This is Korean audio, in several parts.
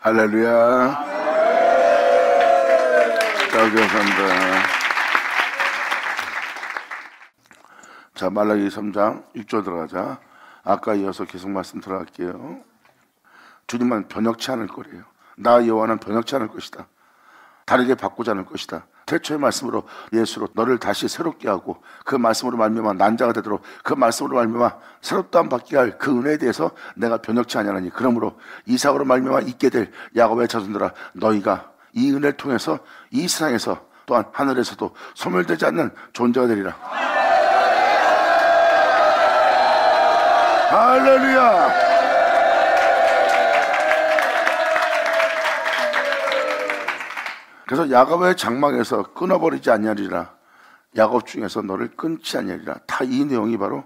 할렐루야. 감사합니다. 자, 말라기 3장 6절 들어가자. 아까 이어서 계속 말씀 들어갈게요. 주님은 변혁치 않을 거래요. 나 여호와는 변혁치 않을 것이다. 다르게 바꾸지 않을 것이다. 태초의 말씀으로 예수로 너를 다시 새롭게 하고 그 말씀으로 말미암아 난자가 되도록 그 말씀으로 말미암아 새롭다함 받게 할 그 은혜에 대해서 내가 변혁치 아니하나니 그러므로 이삭으로 말미암아 있게 될 야곱의 자손들아 너희가 이 은혜를 통해서 이 세상에서 또한 하늘에서도 소멸되지 않는 존재가 되리라. 할렐루야. 그래서 야곱의 장막에서 끊어버리지 아니하리라. 야곱 중에서 너를 끊지 아니하리라. 다 이 내용이 바로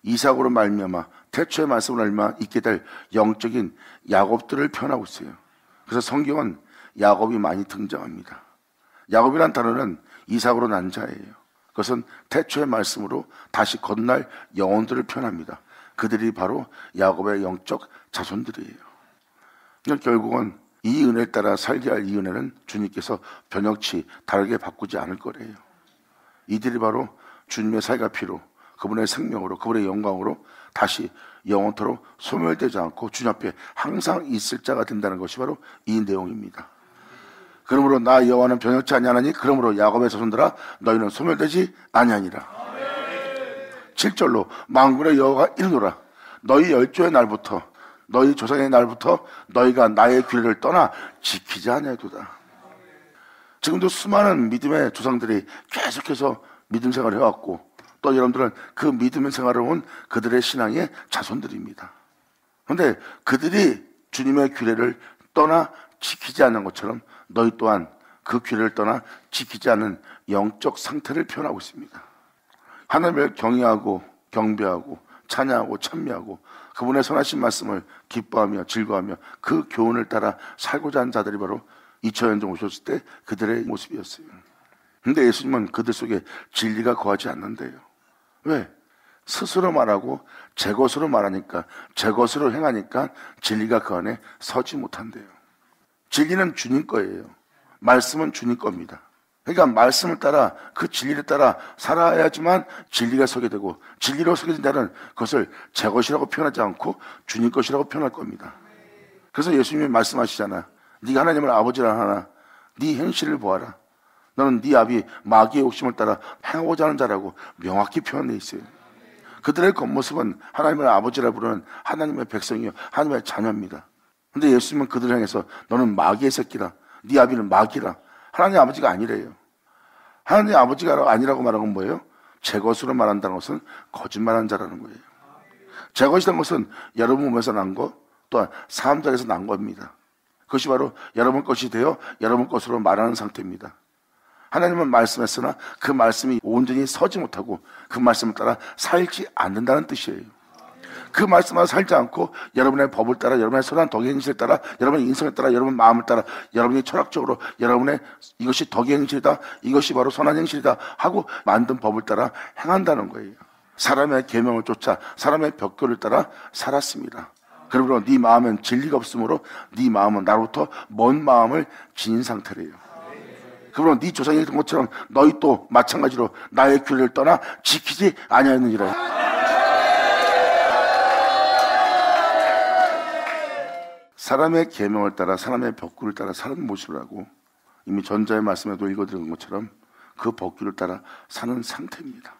이삭으로 말미암아 태초의 말씀으로 말미암아 있게 될 영적인 야곱들을 표현하고 있어요. 그래서 성경은 야곱이 많이 등장합니다. 야곱이란 단어는 이삭으로 난 자예요. 그것은 태초의 말씀으로 다시 건날 영혼들을 표현합니다. 그들이 바로 야곱의 영적 자손들이에요. 결국은 이 은혜에 따라 살게 할 이 은혜는 주님께서 변혁치 다르게 바꾸지 않을 거래요. 이들이 바로 주님의 살과 피로 그분의 생명으로 그분의 영광으로 다시 영원토록 소멸되지 않고 주님 앞에 항상 있을 자가 된다는 것이 바로 이 내용입니다. 그러므로 나 여호와는 변혁치 아니하나니 그러므로 야곱의 자손들아 너희는 소멸되지 아니하니라. 7절로 만군의 여호와가 이르노라. 너희 열조의 날부터 너희 조상의 날부터 너희가 나의 규례를 떠나 지키지 아니하도다. 지금도 수많은 믿음의 조상들이 계속해서 믿음 생활을 해왔고 또 여러분들은 그 믿음 생활을 온 그들의 신앙의 자손들입니다. 그런데 그들이 주님의 규례를 떠나 지키지 않는 것처럼 너희 또한 그 규례를 떠나 지키지 않은 영적 상태를 표현하고 있습니다. 하나님을 경외하고 경배하고 찬양하고 찬미하고 그분의 선하신 말씀을 기뻐하며 즐거워하며 그 교훈을 따라 살고자 하는 자들이 바로 2000년 전 오셨을 때 그들의 모습이었어요. 그런데 예수님은 그들 속에 진리가 거하지 않는데요. 왜? 스스로 말하고 제 것으로 말하니까 제 것으로 행하니까 진리가 그 안에 서지 못한대요. 진리는 주님 거예요. 말씀은 주님 겁니다. 그러니까 말씀을 따라 그 진리를 따라 살아야지만 진리가 서게 되고 진리로 서게 된다는 것을 제 것이라고 표현하지 않고 주님 것이라고 표현할 겁니다. 그래서 예수님이 말씀하시잖아. 네가 하나님을 아버지라 하나 네 행실을 보아라. 너는 네 아비 마귀의 욕심을 따라 행하고자 하는 자라고 명확히 표현되어 있어요. 그들의 겉모습은 하나님을 아버지라 부르는 하나님의 백성이요 하나님의 자녀입니다. 근데 예수님은 그들을 향해서 너는 마귀의 새끼라. 네 아비는 마귀라. 하나님 아버지가 아니래요. 하나님 아버지가 아니라고 말한 건 뭐예요? 제 것으로 말한다는 것은 거짓말하는 자라는 거예요. 제 것이라는 것은 여러분 몸에서 난 것, 또한 사람들에서 난 겁니다. 그것이 바로 여러분 것이 되어 여러분 것으로 말하는 상태입니다. 하나님은 말씀했으나 그 말씀이 온전히 서지 못하고 그 말씀을 따라 살지 않는다는 뜻이에요. 그 말씀을 살지 않고 여러분의 법을 따라 여러분의 선한 덕의 행실에 따라 여러분의 인성에 따라 여러분 마음을 따라 여러분이 철학적으로 여러분의 이것이 덕의 행실이다 이것이 바로 선한 행실이다 하고 만든 법을 따라 행한다는 거예요. 사람의 계명을 쫓아 사람의 벽교를 따라 살았습니다. 그러므로 네 마음엔 진리가 없으므로 네 마음은 나로부터 먼 마음을 지닌 상태래요. 그러므로 네 조상이 했던 것처럼 너희 또 마찬가지로 나의 규례를 떠나 지키지 아니하느니라. 사람의 계명을 따라 사람의 벽구를 따라 사는 모습을 하고 이미 전자의 말씀에도 읽어드린 것처럼 그 법규를 따라 사는 상태입니다.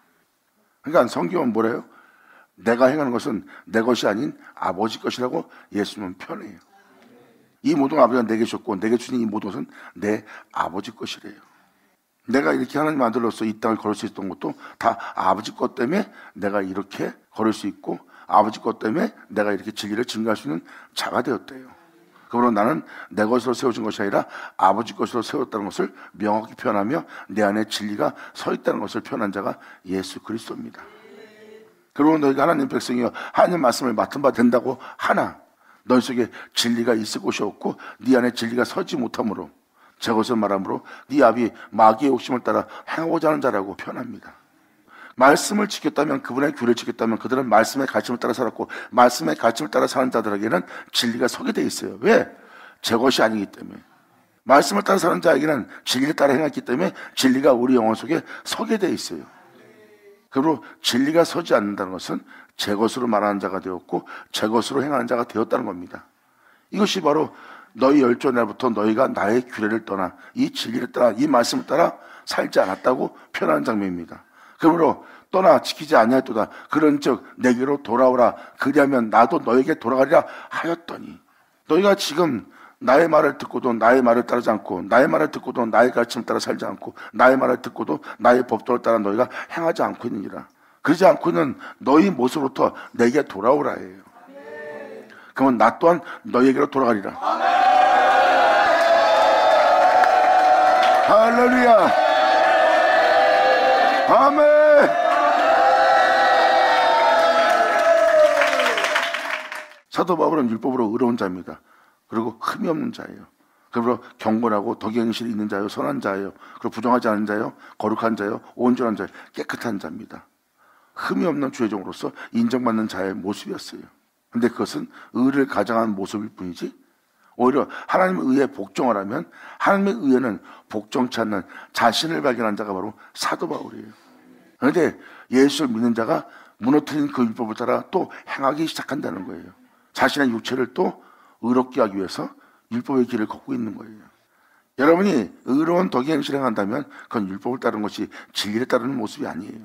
그러니까 성경은 뭐래요? 내가 행하는 것은 내 것이 아닌 아버지 것이라고 예수님은 표현해요. 이 모든 아버지가 내게 주셨고 내게 주신 이 모든 것은 내 아버지 것이래요. 내가 이렇게 하나님 아들로서 이 땅을 걸을 수 있었던 것도 다 아버지 것 때문에 내가 이렇게 걸을 수 있고 아버지 것 때문에 내가 이렇게 진리를 증거할 수 있는 자가 되었대요. 그러므로 나는 내 것으로 세워진 것이 아니라 아버지 것으로 세웠다는 것을 명확히 표현하며 내 안에 진리가 서 있다는 것을 표현한 자가 예수 그리스도입니다. 그러므로 너희가 하나님 백성이여 하나님 말씀을 맡은 바 된다고 하나 너희 속에 진리가 있을 곳이 없고 네 안에 진리가 서지 못하므로 제 것을 말하므로 네 아비 마귀의 욕심을 따라 행하고자 하는 자라고 표현합니다. 말씀을 지켰다면 그분의 규례를 지켰다면 그들은 말씀의 가르침을 따라 살았고 말씀의 가르침을 따라 사는 자들에게는 진리가 서게 돼 있어요. 왜? 제 것이 아니기 때문에, 말씀을 따라 사는 자에게는 진리를 따라 행했기 때문에 진리가 우리 영혼 속에 서게 돼 있어요. 그리고 진리가 서지 않는다는 것은 제 것으로 말하는 자가 되었고 제 것으로 행하는 자가 되었다는 겁니다. 이것이 바로 너희 열조 날부터 너희가 나의 규례를 떠나 이 진리를 따라 이 말씀을 따라 살지 않았다고 표현하는 장면입니다. 그러므로 떠나 지키지 아니하였도다. 그런즉 내게로 돌아오라. 그리하면 나도 너에게 돌아가리라 하였더니, 너희가 지금 나의 말을 듣고도 나의 말을 따르지 않고, 나의 말을 듣고도 나의 가르침을 따라 살지 않고, 나의 말을 듣고도 나의 법도를 따라 너희가 행하지 않고 있느니라. 그러지 않고 있는 너희 모습으로부터 내게 돌아오라예요. 그러면 나 또한 너희에게로 돌아가리라. 할렐루야. 아멘. 사도 바울은 율법으로 의로운 자입니다. 그리고 흠이 없는 자예요. 그리고 경건하고 덕행실이 있는 자요, 선한 자예요. 그리고 부정하지 않은 자요, 거룩한 자요, 온전한 자요, 깨끗한 자입니다. 흠이 없는 죄종으로서 인정받는 자의 모습이었어요. 근데 그것은 의를 가장한 모습일 뿐이지, 오히려 하나님의 의에 복종을 하면 하나님의 의에는 복종치 않는 자신을 발견한 자가 바로 사도 바울이에요. 그런데 예수를 믿는 자가 무너뜨린 그 율법을 따라 또 행하기 시작한다는 거예요. 자신의 육체를 또 의롭게 하기 위해서 율법의 길을 걷고 있는 거예요. 여러분이 의로운 덕의 행실을 행한다면 그건 율법을 따르는 것이 진리를 따르는 모습이 아니에요.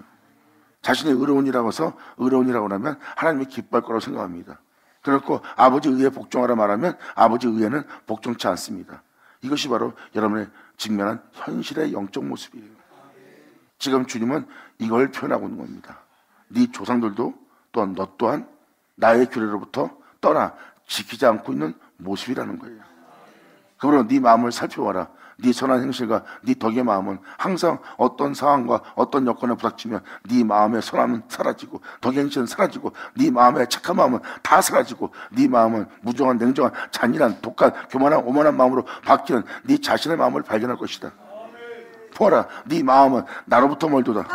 자신이 의로운이라고 해서 의로운이라고 하면 하나님이 기뻐할 거라고 생각합니다. 그렇고 아버지 의에 복종하라 말하면 아버지 의에는 복종치 않습니다. 이것이 바로 여러분의 직면한 현실의 영적 모습이에요. 지금 주님은 이걸 표현하고 있는 겁니다. 네 조상들도 또한 너 또한 나의 규례로부터 떠나 지키지 않고 있는 모습이라는 거예요. 그러므로 네 마음을 살펴봐라. 네 선한 행실과 네 덕의 마음은 항상 어떤 상황과 어떤 여건에 부닥치면 네 마음의 선함은 사라지고 덕의 행실은 사라지고 네 마음의 착한 마음은 다 사라지고 네 마음은 무정한 냉정한 잔인한 독한 교만한 오만한 마음으로 바뀌는 네 자신의 마음을 발견할 것이다. 보아라, 네 마음은 나로부터 멀도다.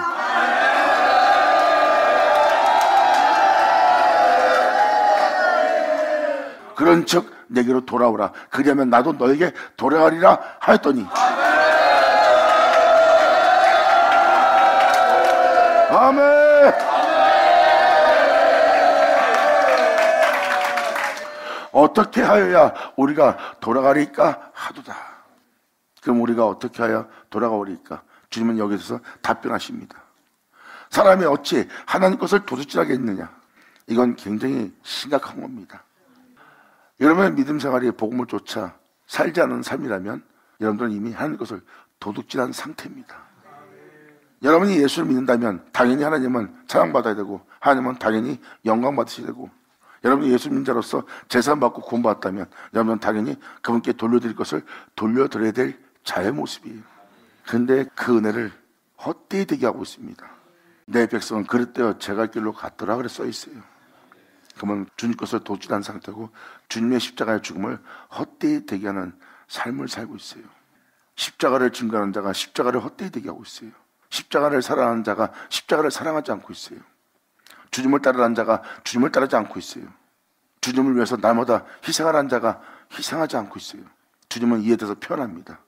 그런즉 내게로 돌아오라. 그리하면 나도 너에게 돌아가리라 하였더니, 아멘. 어떻게 하여야 우리가 돌아가리까 하도다. 그럼 우리가 어떻게 하여 돌아가오리까? 주님은 여기서 답변하십니다. 사람이 어찌 하나님 것을 도둑질하겠느냐? 이건 굉장히 심각한 겁니다. 여러분의 믿음 생활이 복음을 쫓아 살지 않은 삶이라면 여러분들은 이미 하나님 것을 도둑질한 상태입니다. 여러분이 예수를 믿는다면 당연히 하나님은 사랑받아야 되고 하나님은 당연히 영광 받으셔야 되고, 여러분이 예수 믿는 자로서 재산 받고 구원받았다면 여러분은 당연히 그분께 돌려드릴 것을 돌려드려야 될 자의 모습이에요. 그런데 그 은혜를 헛되이 되게 하고 있습니다. 내 백성은 그릇되어 제갈 길로 갔더라 그래 써 있어요. 그러면 주님 것을 도둑질한 상태고 주님의 십자가의 죽음을 헛되이 되게 하는 삶을 살고 있어요. 십자가를 증거하는 자가 십자가를 헛되이 되게 하고 있어요. 십자가를 사랑하는 자가 십자가를 사랑하지 않고 있어요. 주님을 따르는 자가 주님을 따르지 않고 있어요. 주님을 위해서 날마다 희생하는 자가 희생하지 않고 있어요. 주님은 이에 대해서 표현합니다.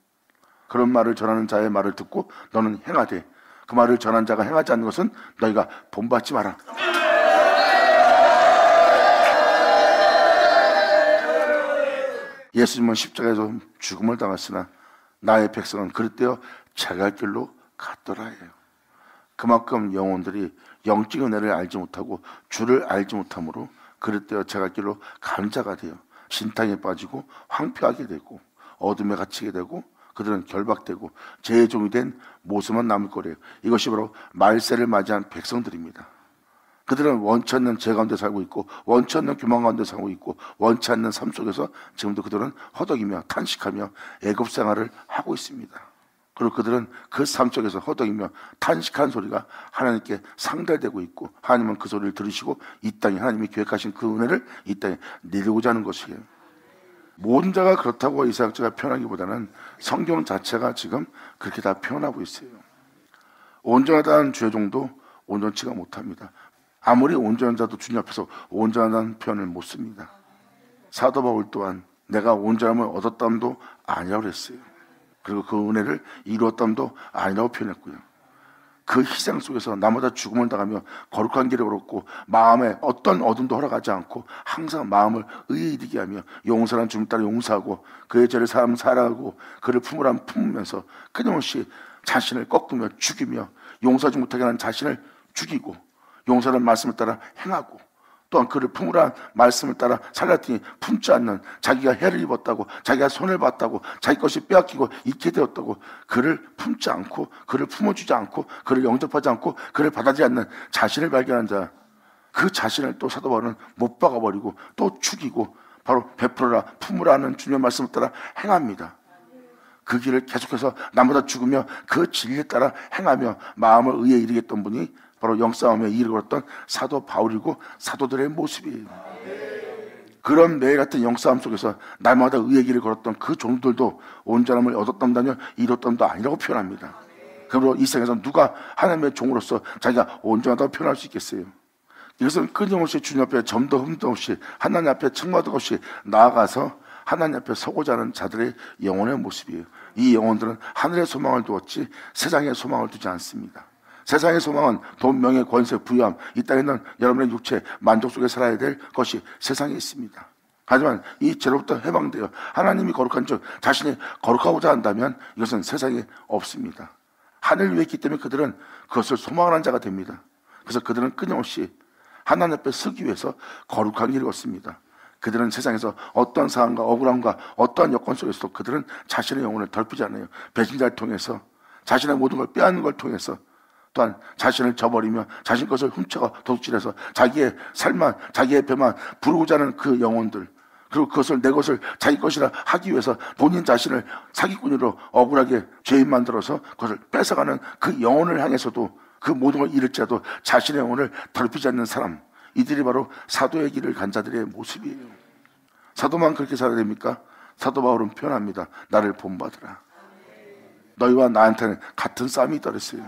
그런 말을 전하는 자의 말을 듣고 너는 행하되 그 말을 전한 자가 행하지 않는 것은 너희가 본받지 마라. 예수님은 십자가에서 죽음을 당했으나 나의 백성은 그릇되어 제갈 길로 갔더라 해요. 그만큼 영혼들이 영적 은혜를 알지 못하고 주를 알지 못함으로 그릇되어 제갈 길로 가는 자가 되어 신탕에 빠지고 황폐하게 되고 어둠에 갇히게 되고 그들은 결박되고 죄의 종이 된 모습만 남을 거래요. 이것이 바로 말세를 맞이한 백성들입니다. 그들은 원치 않는 죄 가운데 살고 있고 원치 않는 교만 가운데 살고 있고 원치 않는 삶 속에서 지금도 그들은 허덕이며 탄식하며 애굽 생활을 하고 있습니다. 그리고 그들은 그 삶 속에서 허덕이며 탄식하는 소리가 하나님께 상달되고 있고 하나님은 그 소리를 들으시고 이 땅에 하나님이 계획하신 그 은혜를 이 땅에 내리고자 하는 것이에요. 모든 자가 그렇다고 이사야가 표현하기보다는 성경 자체가 지금 그렇게 다 표현하고 있어요. 온전하다는 죄 정도 온전치가 못합니다. 아무리 온전한 자도 주님 앞에서 온전하다는 표현을 못 씁니다. 사도 바울 또한 내가 온전함을 얻었담도 아니라고 그랬어요. 그리고 그 은혜를 이루었담도 아니라고 표현했고요. 그 희생 속에서 나마다 죽음을 당하며 거룩한 길을 걸었고 마음에 어떤 어둠도 허락하지 않고 항상 마음을 의에 이르게 하며 용서라는 주님 따라 용서하고 그의 죄를 사랑하고 그를 품으면서 끊임없이 자신을 꺾으며 죽이며 용서하지 못하게 하는 자신을 죽이고 용서라는 말씀을 따라 행하고 또한 그를 품으라는 말씀을 따라 살았더니 품지 않는 자기가 해를 입었다고 자기가 손을 봤다고 자기 것이 빼앗기고 잊게 되었다고 그를 품지 않고 그를 품어주지 않고 그를 영접하지 않고 그를 받아들이지 않는 자신을 발견한 자, 그 자신을 또 사도 바울은 못 박아버리고 또 죽이고 바로 베풀어라 품으라는 주님의 말씀을 따라 행합니다. 그 길을 계속해서 남보다 죽으며 그 진리에 따라 행하며 마음을 의에 이르겠던 분이 바로 영싸움에 이르 걸었던 사도 바울이고 사도들의 모습이에요. 그런 매일 같은 영싸움 속에서 날마다 의의 길을 걸었던 그 종들도 온전함을 얻었담다며 이뤘담도 아니라고 표현합니다. 그러므로 이 세상에서 누가 하나님의 종으로서 자기가 온전하다고 표현할 수 있겠어요? 이것은 끊임없이 주님 앞에 점도 흠도 없이 하나님 앞에 청마도 없이 나아가서 하나님 앞에 서고자 하는 자들의 영혼의 모습이에요. 이 영혼들은 하늘의 소망을 두었지 세상의 소망을 두지 않습니다. 세상의 소망은 돈, 명예, 권세, 부유함, 이 땅에 있는 여러분의 육체 만족 속에 살아야 될 것이 세상에 있습니다. 하지만 이 죄로부터 해방되어 하나님이 거룩한 즉 자신이 거룩하고자 한다면 이것은 세상에 없습니다. 하늘 위에 있기 때문에 그들은 그것을 소망하는 자가 됩니다. 그래서 그들은 끊임없이 하나님 앞에 서기 위해서 거룩한 길을 걷습니다. 그들은 세상에서 어떠한 상황과 억울함과 어떠한 여건 속에서도 그들은 자신의 영혼을 더럽히지 않아요. 배신자를 통해서 자신의 모든 걸 빼앗는 걸 통해서 또한 자신을 저버리며 자신 것을 훔쳐가 도둑질해서 자기의 살만 자기의 배만 부르고자 하는 그 영혼들, 그리고 그것을 내 것을 자기 것이라 하기 위해서 본인 자신을 사기꾼으로 억울하게 죄인 만들어서 그것을 뺏어가는 그 영혼을 향해서도 그 모든 걸 잃을지라도 자신의 영혼을 더럽히지 않는 사람, 이들이 바로 사도의 길을 간 자들의 모습이에요. 사도만 그렇게 살아야 됩니까? 사도 바울은 표현합니다. 나를 본받으라. 너희와 나한테는 같은 싸움이 있다 그랬어요.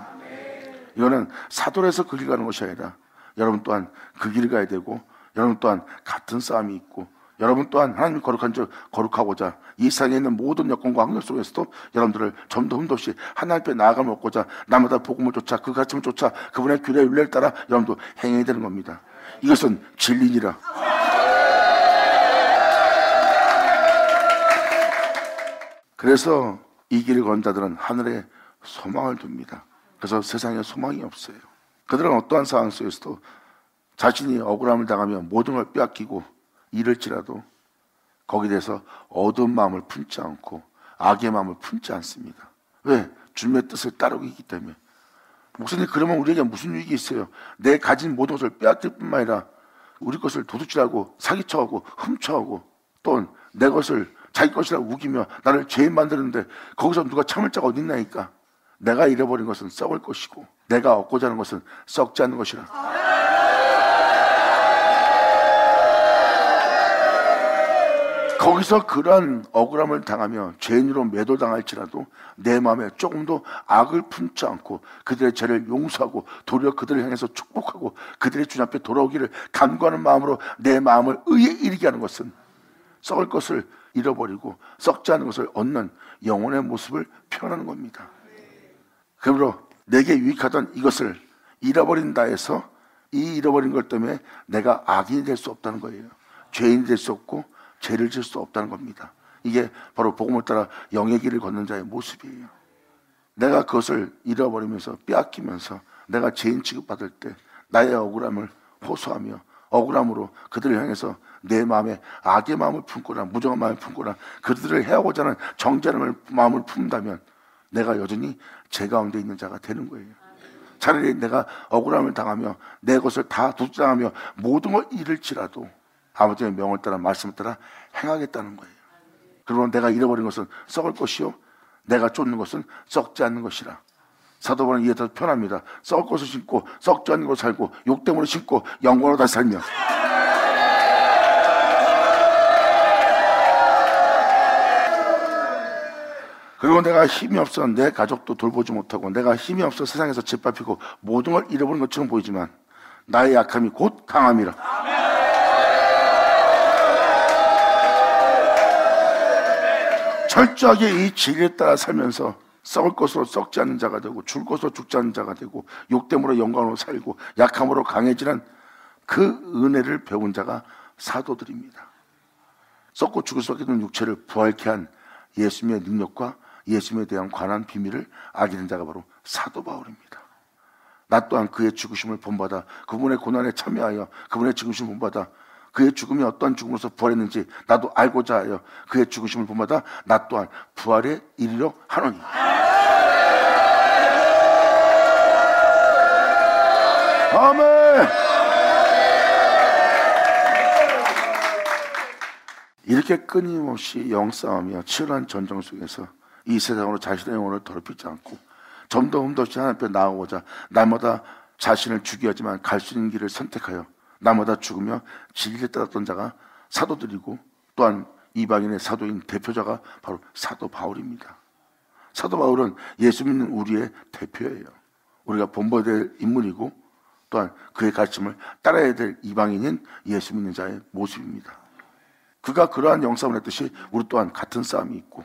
이거는 사도에서 그 길 가는 것이 아니라 여러분 또한 그 길을 가야 되고 여러분 또한 같은 싸움이 있고 여러분 또한 하나님이 거룩한 줄 거룩하고자 이 세상에 있는 모든 여건과 환경 속에서도 여러분들을 점도 흠도 없이 하나님 앞에 나아감을 얻고자 남마다 복음을 쫓아 그 가르침을 쫓아 그분의 규례 윤례를 따라 여러분도 행해야 되는 겁니다. 이것은 진리니라. 그래서 이 길을 건 자들은 하늘에 소망을 둡니다. 그래서 세상에 소망이 없어요. 그들은 어떠한 상황 속에서도 자신이 억울함을 당하며 모든 걸 빼앗기고 잃을지라도 거기에 대해서 어두운 마음을 품지 않고 악의 마음을 품지 않습니다. 왜? 주님의 뜻을 따르고 있기 때문에. 목사님, 그러면 우리에게 무슨 유익이 있어요? 내 가진 모든 것을 빼앗길 뿐만 아니라 우리 것을 도둑질하고 사기쳐하고 훔쳐하고 또 내 것을 자기 것이라고 우기며 나를 죄인 만드는데 거기서 누가 참을 자가 어디 있나니까. 내가 잃어버린 것은 썩을 것이고 내가 얻고자 하는 것은 썩지 않는 것이라. 거기서 그러한 억울함을 당하며 죄인으로 매도당할지라도 내 마음에 조금도 악을 품지 않고 그들의 죄를 용서하고 도리어 그들을 향해서 축복하고 그들의 주님 앞에 돌아오기를 간구하는 마음으로 내 마음을 의에 이르게 하는 것은 썩을 것을 잃어버리고 썩지 않은 것을 얻는 영혼의 모습을 표현하는 겁니다. 그러므로 내게 유익하던 이것을 잃어버린다 해서 이 잃어버린 것 때문에 내가 악인이 될 수 없다는 거예요. 죄인이 될 수 없고 죄를 질 수 없다는 겁니다. 이게 바로 복음을 따라 영의 길을 걷는 자의 모습이에요. 내가 그것을 잃어버리면서 빼앗기면서 내가 죄인 취급받을 때 나의 억울함을 호소하며 억울함으로 그들을 향해서 내 마음에 악의 마음을 품거나 무정한 마음을 품거나 그들을 해하고자 하는 정죄하는 마음을 품다면 내가 여전히 죄 가운데 있는 자가 되는 거예요. 차라리 내가 억울함을 당하며 내 것을 다 도둑당하며 모든 걸 잃을지라도 아버지의 명을 따라 말씀을 따라 행하겠다는 거예요. 그러면 내가 잃어버린 것은 썩을 것이요 내가 쫓는 것은 썩지 않는 것이라. 사도 바울은 이에 더 편합니다. 썩을 것을 심고 썩지 않는 것을 살고 욕됨으로 심고 영광으로 다시 살며. 그리고 내가 힘이 없어 내 가족도 돌보지 못하고 내가 힘이 없어 세상에서 짓밟히고 모든 걸 잃어버린 것처럼 보이지만 나의 약함이 곧 강함이라. 철저하게 이 진리에 따라 살면서 썩을 것으로 썩지 않는 자가 되고 죽을 것으로 죽지 않는 자가 되고 욕됨으로 영광으로 살고 약함으로 강해지는 그 은혜를 배운 자가 사도들입니다. 썩고 죽을 수밖에 없는 육체를 부활케 한 예수님의 능력과 예수님에 대한 관한 비밀을 알게 된 자가 바로 사도 바울입니다. 나 또한 그의 죽으심을 본받아 그분의 고난에 참여하여 그분의 죽으심을 본받아 그의 죽음이 어떠한 죽음으로서 부활했는지 나도 알고자 하여 그의 죽으심을 본받아 나 또한 부활에 이르려 하노니. 아멘. 이렇게 끊임없이 영싸움이며 치열한 전쟁 속에서 이 세상으로 자신의 영혼을 더럽히지 않고 좀 더 흠없이 하나님 앞에 나아오고자 날마다 자신을 죽여야지만 갈 수 있는 길을 선택하여 날마다 죽으며 진리를 따랐던 자가 사도들이고 또한 이방인의 사도인 대표자가 바로 사도 바울입니다. 사도 바울은 예수 믿는 우리의 대표예요. 우리가 본받아야 될 인물이고 또한 그의 가르침을 따라야 될 이방인인 예수 믿는 자의 모습입니다. 그가 그러한 영싸움을 했듯이 우리 또한 같은 싸움이 있고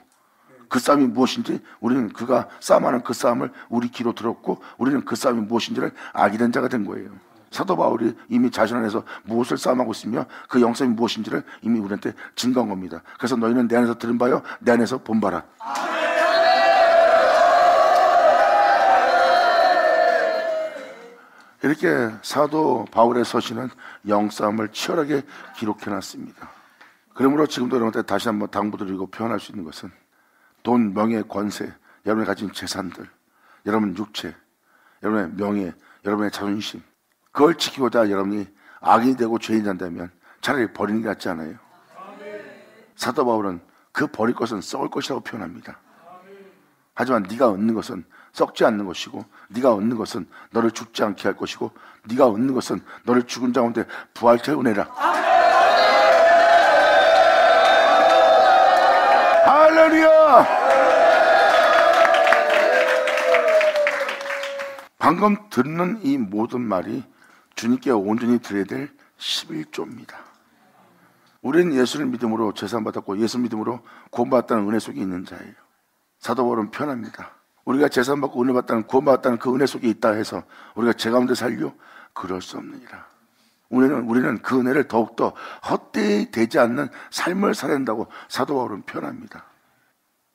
그 싸움이 무엇인지 우리는 그가 싸움하는 그 싸움을 우리 귀로 들었고 우리는 그 싸움이 무엇인지를 알게 된 자가 된 거예요. 사도 바울이 이미 자신 안에서 무엇을 싸움하고 있으며 그 영싸움이 무엇인지를 이미 우리한테 증거한 겁니다. 그래서 너희는 내 안에서 들은 바요 내 안에서 본 바라. 이렇게 사도 바울의 서신은 영싸움을 치열하게 기록해놨습니다. 그러므로 지금도 여러분한테 다시 한번 당부드리고 표현할 수 있는 것은 돈, 명예, 권세, 여러분이 가진 재산들, 여러분 육체, 여러분의 명예, 여러분의 자존심 그걸 지키고자 여러분이 악인이 되고 죄인이 된다면 차라리 버리는 게 낫지 않아요? 사도 바울은 그 버릴 것은 썩을 것이라고 표현합니다. 하지만 네가 얻는 것은 썩지 않는 것이고 네가 얻는 것은 너를 죽지 않게 할 것이고 네가 얻는 것은 너를 죽은 자 가운데 부활케 할 은혜라. 할렐루야! 방금 듣는 이 모든 말이 주님께 온전히 드려야 될 11조입니다. 우리는 예수를 믿음으로 제사받았고 예수 믿음으로 구원받았다는 은혜 속에 있는 자예요. 사도 바울은 편합니다. 우리가 제사받고 은혜 받았다는 구원받았다는 그 은혜 속에 있다 해서 우리가 죄 가운데 살려? 그럴 수 없느니라. 우리는 그 은혜를 더욱더 헛되이 되지 않는 삶을 살아야 한다고 사도 바울은 편합니다.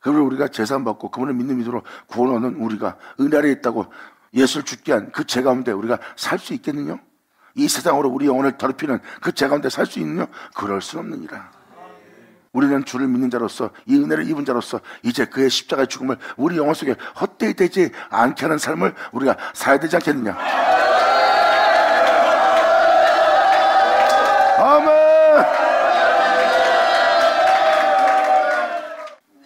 그러면 우리가 제사받고 그분을 믿는 믿음으로 구원 얻는 우리가 은혜 아래에 있다고 예수를 죽게 한 그 죄 가운데 우리가 살 수 있겠느냐? 이 세상으로 우리 영혼을 더럽히는 그 죄 가운데 살 수 있느냐? 그럴 수 없느니라. 우리는 주를 믿는 자로서 이 은혜를 입은 자로서 이제 그의 십자가의 죽음을 우리 영혼 속에 헛되이 되지 않게 하는 삶을 우리가 살아야 되지 않겠느냐? 아멘.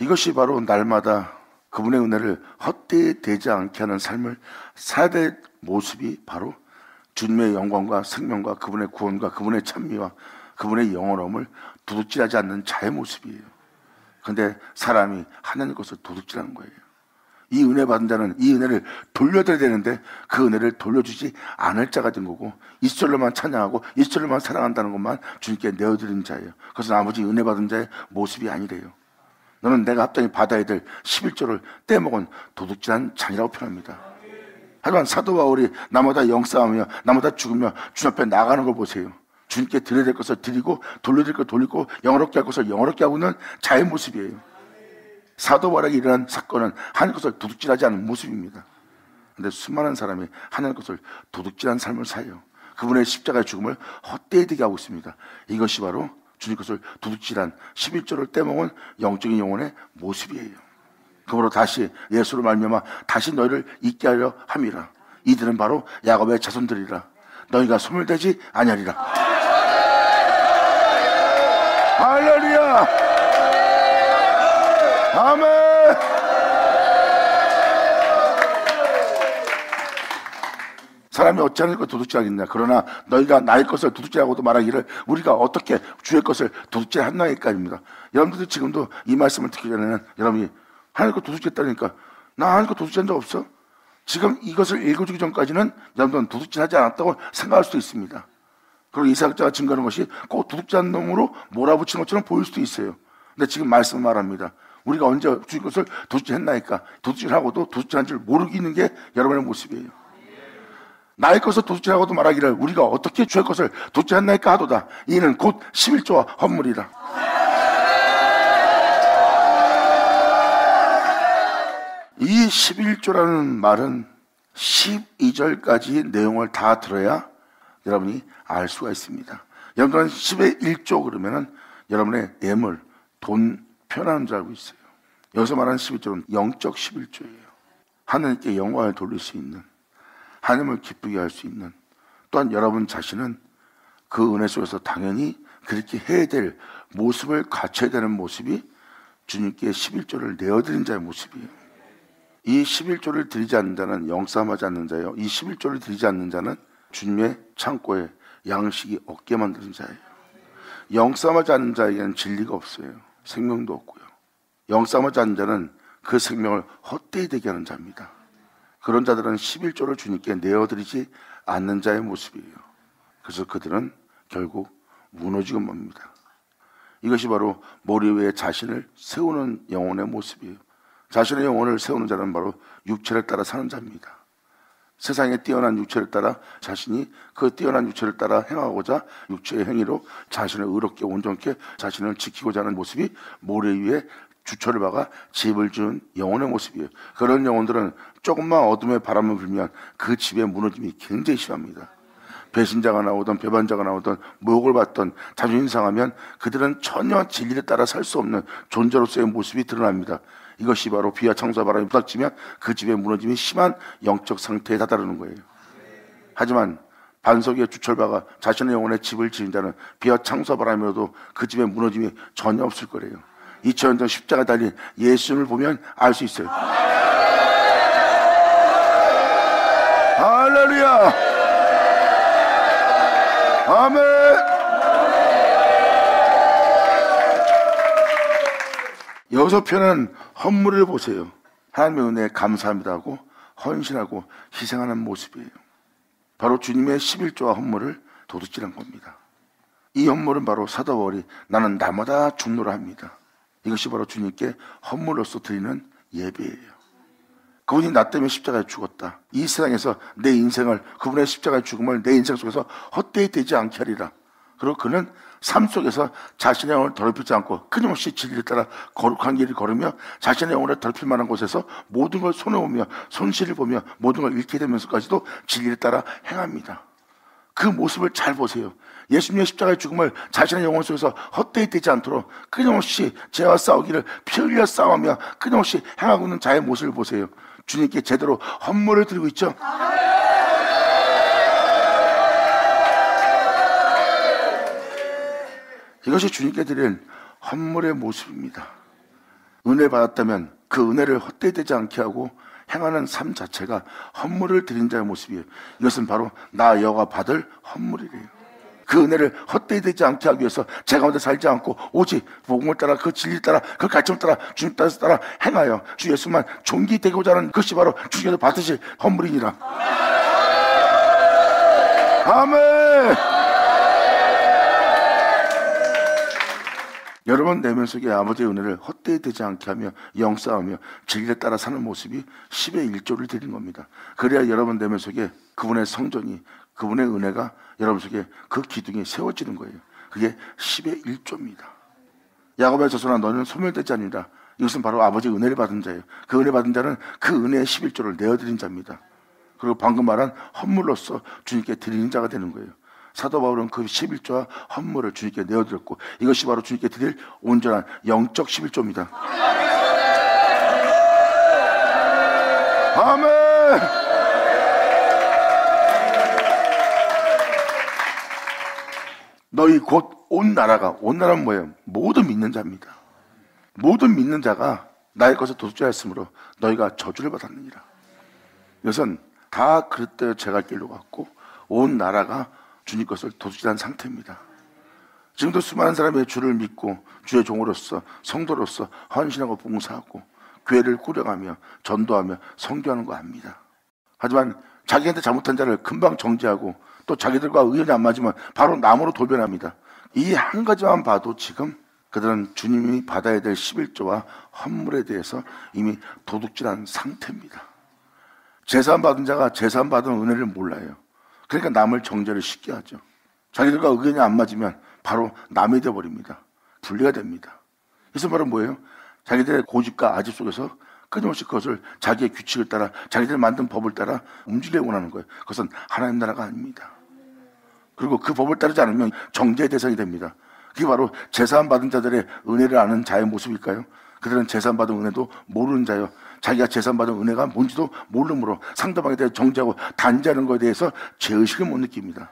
이것이 바로 날마다 그분의 은혜를 헛되이 되지 않게 하는 삶을 살아야 될 모습이 바로 주님의 영광과 생명과 그분의 구원과 그분의 찬미와 그분의 영원함을 도둑질하지 않는 자의 모습이에요. 그런데 사람이 하나님 것을 도둑질하는 거예요. 이 은혜 받은 자는 이 은혜를 돌려드려야 되는데 그 은혜를 돌려주지 않을 자가 된 거고 이시절로만 찬양하고 이시절로만 사랑한다는 것만 주님께 내어드린 자예요. 그것은 아버지 은혜 받은 자의 모습이 아니래요. 너는 내가 합당히 받아야 될 11조를 떼먹은 도둑질한 자이라고 표현합니다. 하지만 사도 바울이 나마다 영싸우며 나마다 죽으며 주님 앞에 나가는 걸 보세요. 주님께 드려야 될 것을 드리고 돌려드릴 것 돌리고 영어롭게 할 것을 영어롭게 하고 있는 자의 모습이에요. 사도 바울에게 일어난 사건은 하나님 것을 도둑질하지 않은 모습입니다. 그런데 수많은 사람이 하나님 것을 도둑질한 삶을 사요. 그분의 십자가의 죽음을 헛되이 되게 하고 있습니다. 이것이 바로 주님 것을 도둑질한 11조를 떼먹은 영적인 영혼의 모습이에요. 그러므로 다시 예수를 말미암아 다시 너희를 잊게 하려 함이라. 이들은 바로 야곱의 자손들이라. 너희가 소멸되지 아니하리라. 할렐루야. 아멘. 사람이 어찌 하는 것 도둑질하겠냐. 그러나 너희가 나의 것을 도둑질하고도 말하기를 우리가 어떻게 주의 것을 도둑질했나이까입니다. 여러분들도 지금도 이 말씀을 듣기 전에는 여러분이 하나님 것 도둑질했다니까 나 하나님 것 도둑질한 적 없어? 지금 이것을 읽어주기 전까지는 여러분들은 도둑질하지 않았다고 생각할 수도 있습니다. 그리고 이사학자가 증거하는 것이 꼭 도둑질한 놈으로 몰아붙이는 것처럼 보일 수도 있어요. 근데 지금 말씀을 말합니다. 우리가 언제 주님 것을 도둑질했나이까? 도둑질하고도 도둑질한 줄 모르기는 게 여러분의 모습이에요. 나의 것을 도둑질하고도 말하기를 우리가 어떻게 주의 것을 도둑질했나이까 하도다. 이는 곧 11조와 헌물이라. 이 11조라는 말은 12절까지 내용을 다 들어야 여러분이 알 수가 있습니다. 여러분은 10의 1조 그러면은 여러분의 예물, 돈 표현하는 줄 알고 있어요. 여기서 말하는 11조는 영적 11조예요. 하나님께 영광을 돌릴 수 있는, 하나님을 기쁘게 할 수 있는, 또한 여러분 자신은 그 은혜 속에서 당연히 그렇게 해야 될 모습을 갖춰야 되는 모습이 주님께 11조를 내어드린 자의 모습이에요. 이 11조를 드리지 않는 자는 영싸움하지 않는 자예요. 이 11조를 드리지 않는 자는 주님의 창고에 양식이 없게 만드는 자예요. 영싸움하지 않는 자에게는 진리가 없어요. 생명도 없고요. 영싸움하지 않는 자는 그 생명을 헛되이 되게 하는 자입니다. 그런 자들은 11조를 주님께 내어드리지 않는 자의 모습이에요. 그래서 그들은 결국 무너지고 맙니다. 이것이 바로 머리 위에 자신을 세우는 영혼의 모습이에요. 자신의 영혼을 세우는 자는 바로 육체를 따라 사는 자입니다. 세상에 뛰어난 육체를 따라 자신이 그 뛰어난 육체를 따라 행하고자 육체의 행위로 자신을 의롭게 온전케 자신을 지키고자 하는 모습이 모래 위에 주철을 박아 집을 지은 영혼의 모습이에요. 그런 영혼들은 조금만 어둠의 바람을 불면 그 집의 무너짐이 굉장히 심합니다. 배신자가 나오든 배반자가 나오든 모욕을 받든 자존심 상하면 그들은 전혀 진리를 따라 살 수 없는 존재로서의 모습이 드러납니다. 이것이 바로 비와 창수와 바람이 부닥치면 그 집의 무너짐이 심한 영적 상태에 다다르는 거예요. 하지만 반석에 주철박아 자신의 영혼에 집을 지은 자는 비와 창수와 바람이라도 그 집의 무너짐이 전혀 없을 거래요. 2000년 전 십자가에 달린 예수님을 보면 알 수 있어요. 할렐루야! 아멘! 여기서 표현한 헌물을 보세요. 하나님의 은혜에 감사합니다 하고 헌신하고 희생하는 모습이에요. 바로 주님의 11조와 헌물을 도둑질한 겁니다. 이 헌물은 바로 사도 바울이 나는 나마다 죽노라 합니다. 이것이 바로 주님께 헌물로서 드리는 예배예요. 그분이 나 때문에 십자가에 죽었다. 이 세상에서 내 인생을, 그분의 십자가의 죽음을 내 인생 속에서 헛되이 되지 않게 하리라. 그리고 그는 삶 속에서 자신의 영혼을 더럽히지 않고 끊임없이 진리를 따라 거룩한 길을 걸으며 자신의 영혼을 더럽힐 만한 곳에서 모든 걸 손해보며 손실을 보며 모든 걸 잃게 되면서까지도 진리를 따라 행합니다. 그 모습을 잘 보세요. 예수님의 십자가의 죽음을 자신의 영혼 속에서 헛되이 되지 않도록 끊임없이 죄와 싸우기를 피 흘려 싸우며 끊임없이 행하고 있는 자의 모습을 보세요. 주님께 제대로 헌물을 드리고 있죠. 이것이 주님께 드리는 헌물의 모습입니다. 은혜 받았다면 그 은혜를 헛되이 되지 않게 하고 행하는 삶 자체가 헌물을 드린 자의 모습이에요. 이것은 바로 나 여가 받을 헌물이래요. 그 은혜를 헛되이 되지 않게 하기 위해서 제 가운데 살지 않고 오직 복음을 따라 그 진리를 따라 그 가르침을 따라 주님 따라 행하여 주 예수만 존귀되고자 하는 것이 바로 주님께서 받으실 헌물이니라. 아멘. 여러분 내면 속에 아버지의 은혜를 헛되이 되지 않게 하며 영싸우며 진리를 따라 사는 모습이 10의 1조를 드리는 겁니다. 그래야 여러분 내면 속에 그분의 성전이, 그분의 은혜가 여러분 속에 그 기둥이 세워지는 거예요. 그게 10의 1조입니다. 야곱의 자손아 너는 소멸되지 아니라. 이것은 바로 아버지의 은혜를 받은 자예요. 그 은혜 받은 자는 그 은혜의 11조를 내어드린 자입니다. 그리고 방금 말한 헌물로서 주님께 드리는 자가 되는 거예요. 사도 바울은 그 11조와 헌물을 주님께 내어드렸고 이것이 바로 주님께 드릴 온전한 영적 11조입니다. 아멘. 너희 곧 온 나라가, 온 나라는 뭐예요? 모든 믿는 자입니다. 모든 믿는 자가 나의 것을 도둑질하였으므로 너희가 저주를 받았느니라. 이것은 다 그릇되어 제갈 길로 갔고 온 나라가 주님 것을 도둑질한 상태입니다. 지금도 수많은 사람이 주를 믿고 주의 종으로서 성도로서 헌신하고 봉사하고 교회를 꾸려가며 전도하며 선교하는 거 압니다. 하지만 자기한테 잘못한 자를 금방 정죄하고 또 자기들과 의견이 안 맞으면 바로 남으로 돌변합니다. 이 한 가지만 봐도 지금 그들은 주님이 받아야 될 11조와 헌물에 대해서 이미 도둑질한 상태입니다. 제사함 받은 자가 제사함 받은 은혜를 몰라요. 그러니까 남을 정죄를 쉽게 하죠. 자기들과 의견이 안 맞으면 바로 남이 되어버립니다. 분리가 됩니다. 그래서 바로 뭐예요? 자기들의 고집과 아집 속에서 끊임없이 그것을 자기의 규칙을 따라 자기들 만든 법을 따라 움직이려고 하는 거예요. 그것은 하나님 나라가 아닙니다. 그리고 그 법을 따르지 않으면 정죄의 대상이 됩니다. 그게 바로 제사함 받은 자들의 은혜를 아는 자의 모습일까요? 그들은 제사함 받은 은혜도 모르는 자요. 자기가 제사함 받은 은혜가 뭔지도 모르므로 상대방에 대해 정죄하고 단죄하는 것에 대해서 죄의식을 못 느낍니다.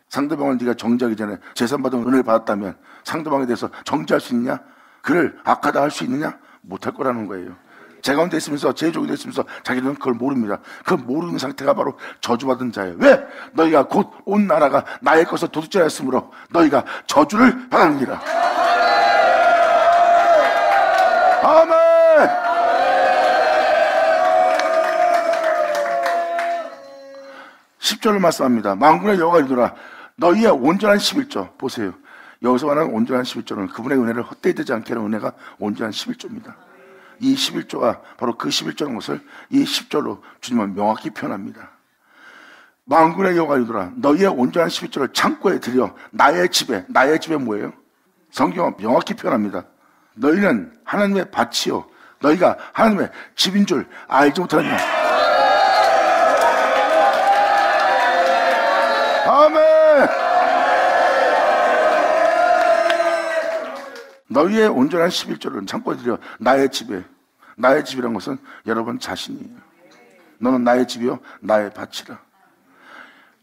상대방을 네가 정죄하기 전에 제사함 받은 은혜를 받았다면 상대방에 대해서 정죄할 수 있느냐? 그를 악하다 할 수 있느냐? 못할 거라는 거예요. 제 가운데 있으면서 제 종이 있으면서 자기들은 그걸 모릅니다. 그 모르는 상태가 바로 저주받은 자예요. 왜? 너희가 곧 온 나라가 나의 것을 도둑질하였으므로 너희가 저주를 받았느니라. 아멘. 10절을 말씀합니다. 만군의 여호와가 이르노라 너희의 온전한 11조. 보세요. 여기서 말하는 온전한 11조는 그분의 은혜를 헛되이 되지 않게 하는 은혜가 온전한 11조입니다. 이 11조가 바로 그 11조라는 것을 이 10절로 주님은 명확히 표현합니다. 만군의 여호와가 이르노라 너희의 온전한 11조를 창고에 들여 나의 집에 뭐예요? 성경은 명확히 표현합니다. 너희는 하나님의 밭이요 너희가 하나님의 집인 줄 알지 못하느냐. 아멘. 너희의 온전한 11조를 창고에 들여 나의 집에. 나의 집이란 것은 여러분 자신이에요. 너는 나의 집이요 나의 밭이라.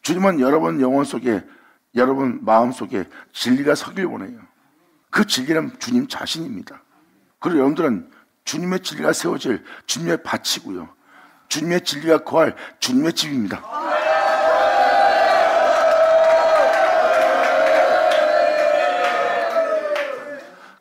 주님은 여러분 영혼 속에 여러분 마음 속에 진리가 서길 원해요. 그 진리는 주님 자신입니다. 그리고 여러분들은 주님의 진리가 세워질 주님의 밭이고요 주님의 진리가 거할 주님의 집입니다.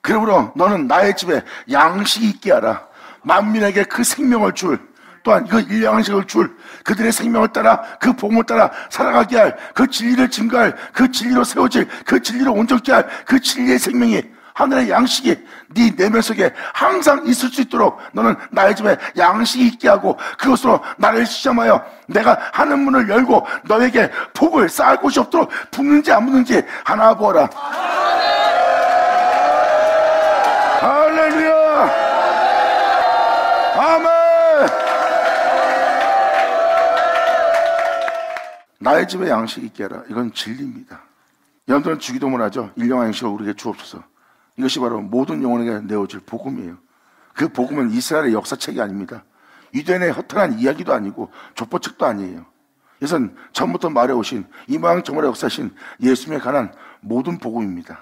그러므로 너는 나의 집에 양식이 있게 하라. 만민에게 그 생명을 줄 또한 그 일양식을 줄 그들의 생명을 따라 그 복음을 따라 살아가게 할 그 진리를 증거할 그 진리로 세워질 그 진리로 온전케 할 그 진리의 생명이 하늘의 양식이 네 내면 속에 항상 있을 수 있도록 너는 나의 집에 양식이 있게 하고 그것으로 나를 시험하여 내가 하늘 문을 열고 너에게 복을 쌓을 곳이 없도록 붓는지 안 붓는지 하나 보아라. 할렐루야. 아멘. 나의 집에 양식이 있게 하라. 이건 진리입니다. 여러분들은 주기도문 하죠. 일용할 양식을 우리에게 주옵소서. 이것이 바로 모든 영혼에게 내어질 복음이에요. 그 복음은 이스라엘의 역사책이 아닙니다. 유대인의 허탄한 이야기도 아니고 족보책도 아니에요. 이것은 처음부터 말해오신 이방정말의 역사신 예수님에 관한 모든 복음입니다.